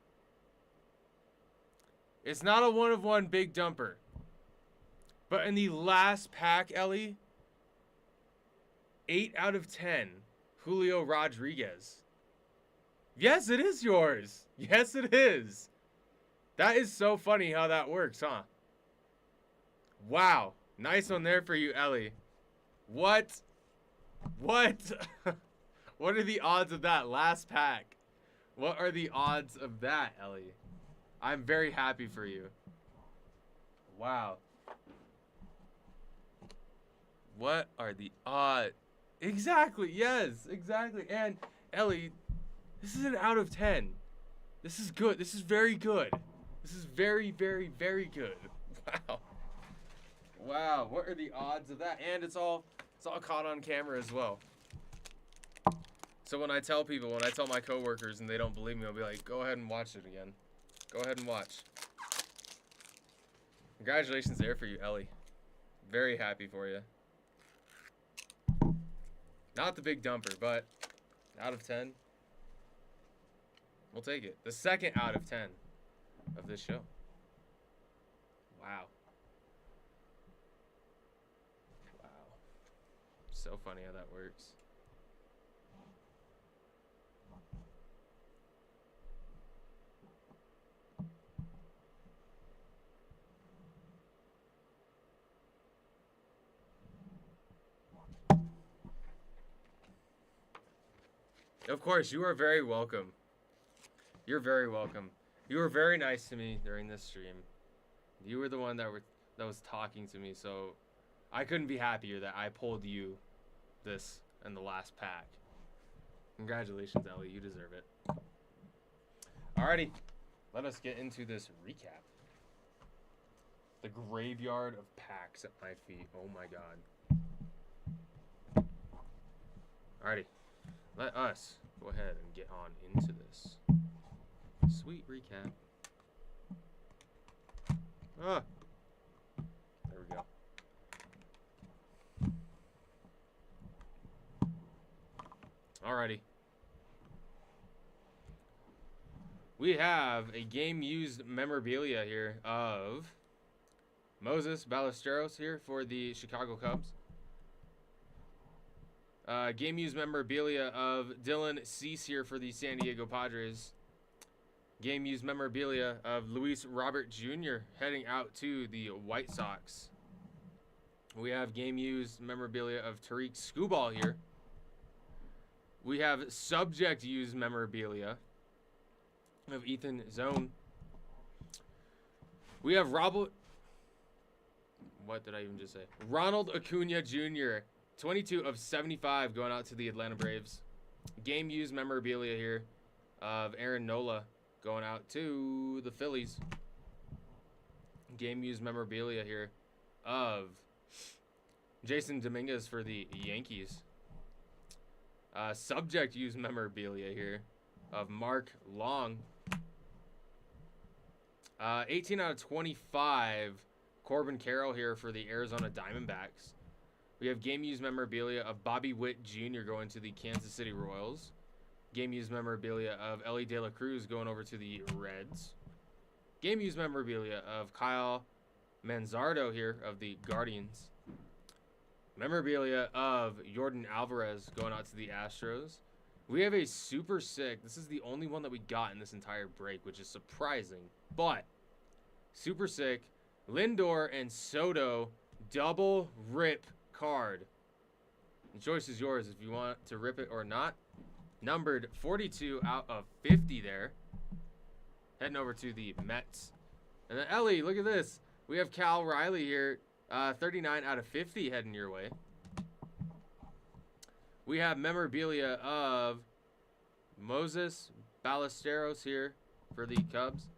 It's not a 1 of 1 big dumper. But in the last pack, Ellie, 8 out of 10. Julio Rodriguez. Yes, it is yours. Yes, it is. That is so funny how that works, huh? Wow. Nice one there for you, Ellie. What? What? What are the odds of that last pack? What are the odds of that, Ellie? I'm very happy for you. Wow. What are the odds? Exactly. Yes, exactly. And Ellie, this is an out of 10. This is good. This is very good. This is very, very, very good. Wow. Wow. What are the odds of that? And it's all caught on camera as well. So when I tell people, when I tell my coworkers and they don't believe me, I'll be like, go ahead and watch it again. Go ahead and watch. Congratulations there for you, Ellie. Very happy for you. Not the big dumper, but out of 10, we'll take it. The second out of 10 of this show. Wow. Wow. So funny how that works. Of course, you are very welcome. You're very welcome. You were very nice to me during this stream. You were the one that was talking to me, so I couldn't be happier that I pulled you this in the last pack. Congratulations, Ellie. You deserve it. Alrighty, let us get into this recap. The graveyard of packs at my feet. Oh my god. Alrighty. Let us go ahead and get on into this sweet recap. Ah, there we go. Alrighty. We have a game used memorabilia here of Moses Ballesteros here for the Chicago Cubs. Game used memorabilia of Dylan Cease here for the San Diego Padres. Game used memorabilia of Luis Robert Jr. heading out to the White Sox. We have game used memorabilia of Tariq Skubal here. We have subject used memorabilia of Ethan Zone. We have what did I even just say? Ronald Acuna Jr. 22 of 75 going out to the Atlanta Braves. Game used memorabilia here of Aaron Nola going out to the Phillies. Game used memorabilia here of Jason Dominguez for the Yankees. Subject used memorabilia here of Mark Long. 18 out of 25 Corbin Carroll here for the Arizona Diamondbacks. We have game used memorabilia of Bobby Witt Jr. going to the Kansas City Royals. Game used memorabilia of Ellie De La Cruz going over to the Reds. Game used memorabilia of Kyle Manzardo here of the Guardians. Memorabilia of Yordan Alvarez going out to the Astros. We have a super sick, this is the only one that we got in this entire break, which is surprising, but super sick Lindor and Soto double rip card. The choice is yours if you want to rip it or not. Numbered 42 out of 50 there. Heading over to the Mets. And then Ellie, look at this. We have Cal Riley here. 39 out of 50 heading your way. We have memorabilia of Moses Ballesteros here for the Cubs.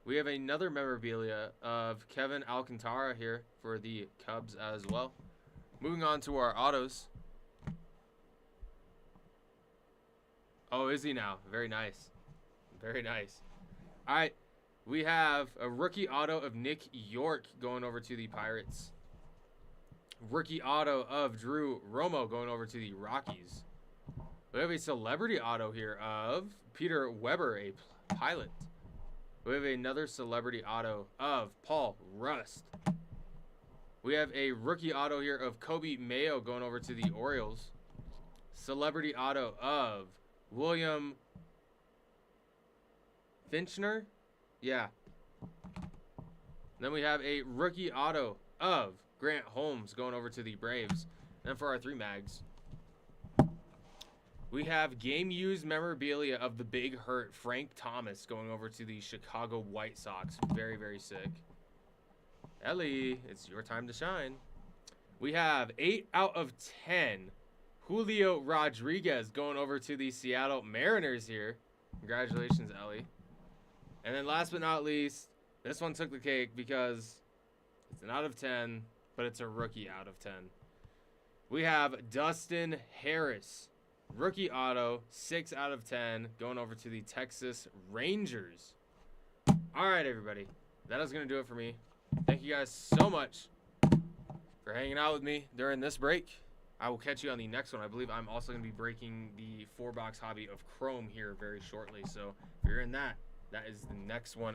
We have another memorabilia of Kevin Alcantara here for the Cubs as well. Moving on to our autos. Oh, is he now? Very nice. Very nice. All right. We have a rookie auto of Nick York going over to the Pirates. Rookie auto of Drew Romo going over to the Rockies. We have a celebrity auto here of Peter Weber, a pilot. We have another celebrity auto of Paul Rust. We have a rookie auto here of Kobe Mayo going over to the Orioles. Celebrity auto of William Finchner. Yeah. Then we have a rookie auto of Grant Holmes going over to the Braves. And for our 3 mags, we have game used memorabilia of the Big Hurt Frank Thomas going over to the Chicago White Sox. Very, very sick. Ellie, it's your time to shine. We have 8 out of 10 Julio Rodriguez going over to the Seattle Mariners here. Congratulations, Ellie. And then last but not least, this one took the cake because it's an out of 10, but it's a rookie out of 10. We have Dustin Harris, rookie auto, 6 out of 10, going over to the Texas Rangers. All right, everybody. That is going to do it for me. Thank you guys so much for hanging out with me during this break. I will catch you on the next one. I believe I'm also going to be breaking the 4-box hobby of Chrome here very shortly. So if you're in that, that is the next one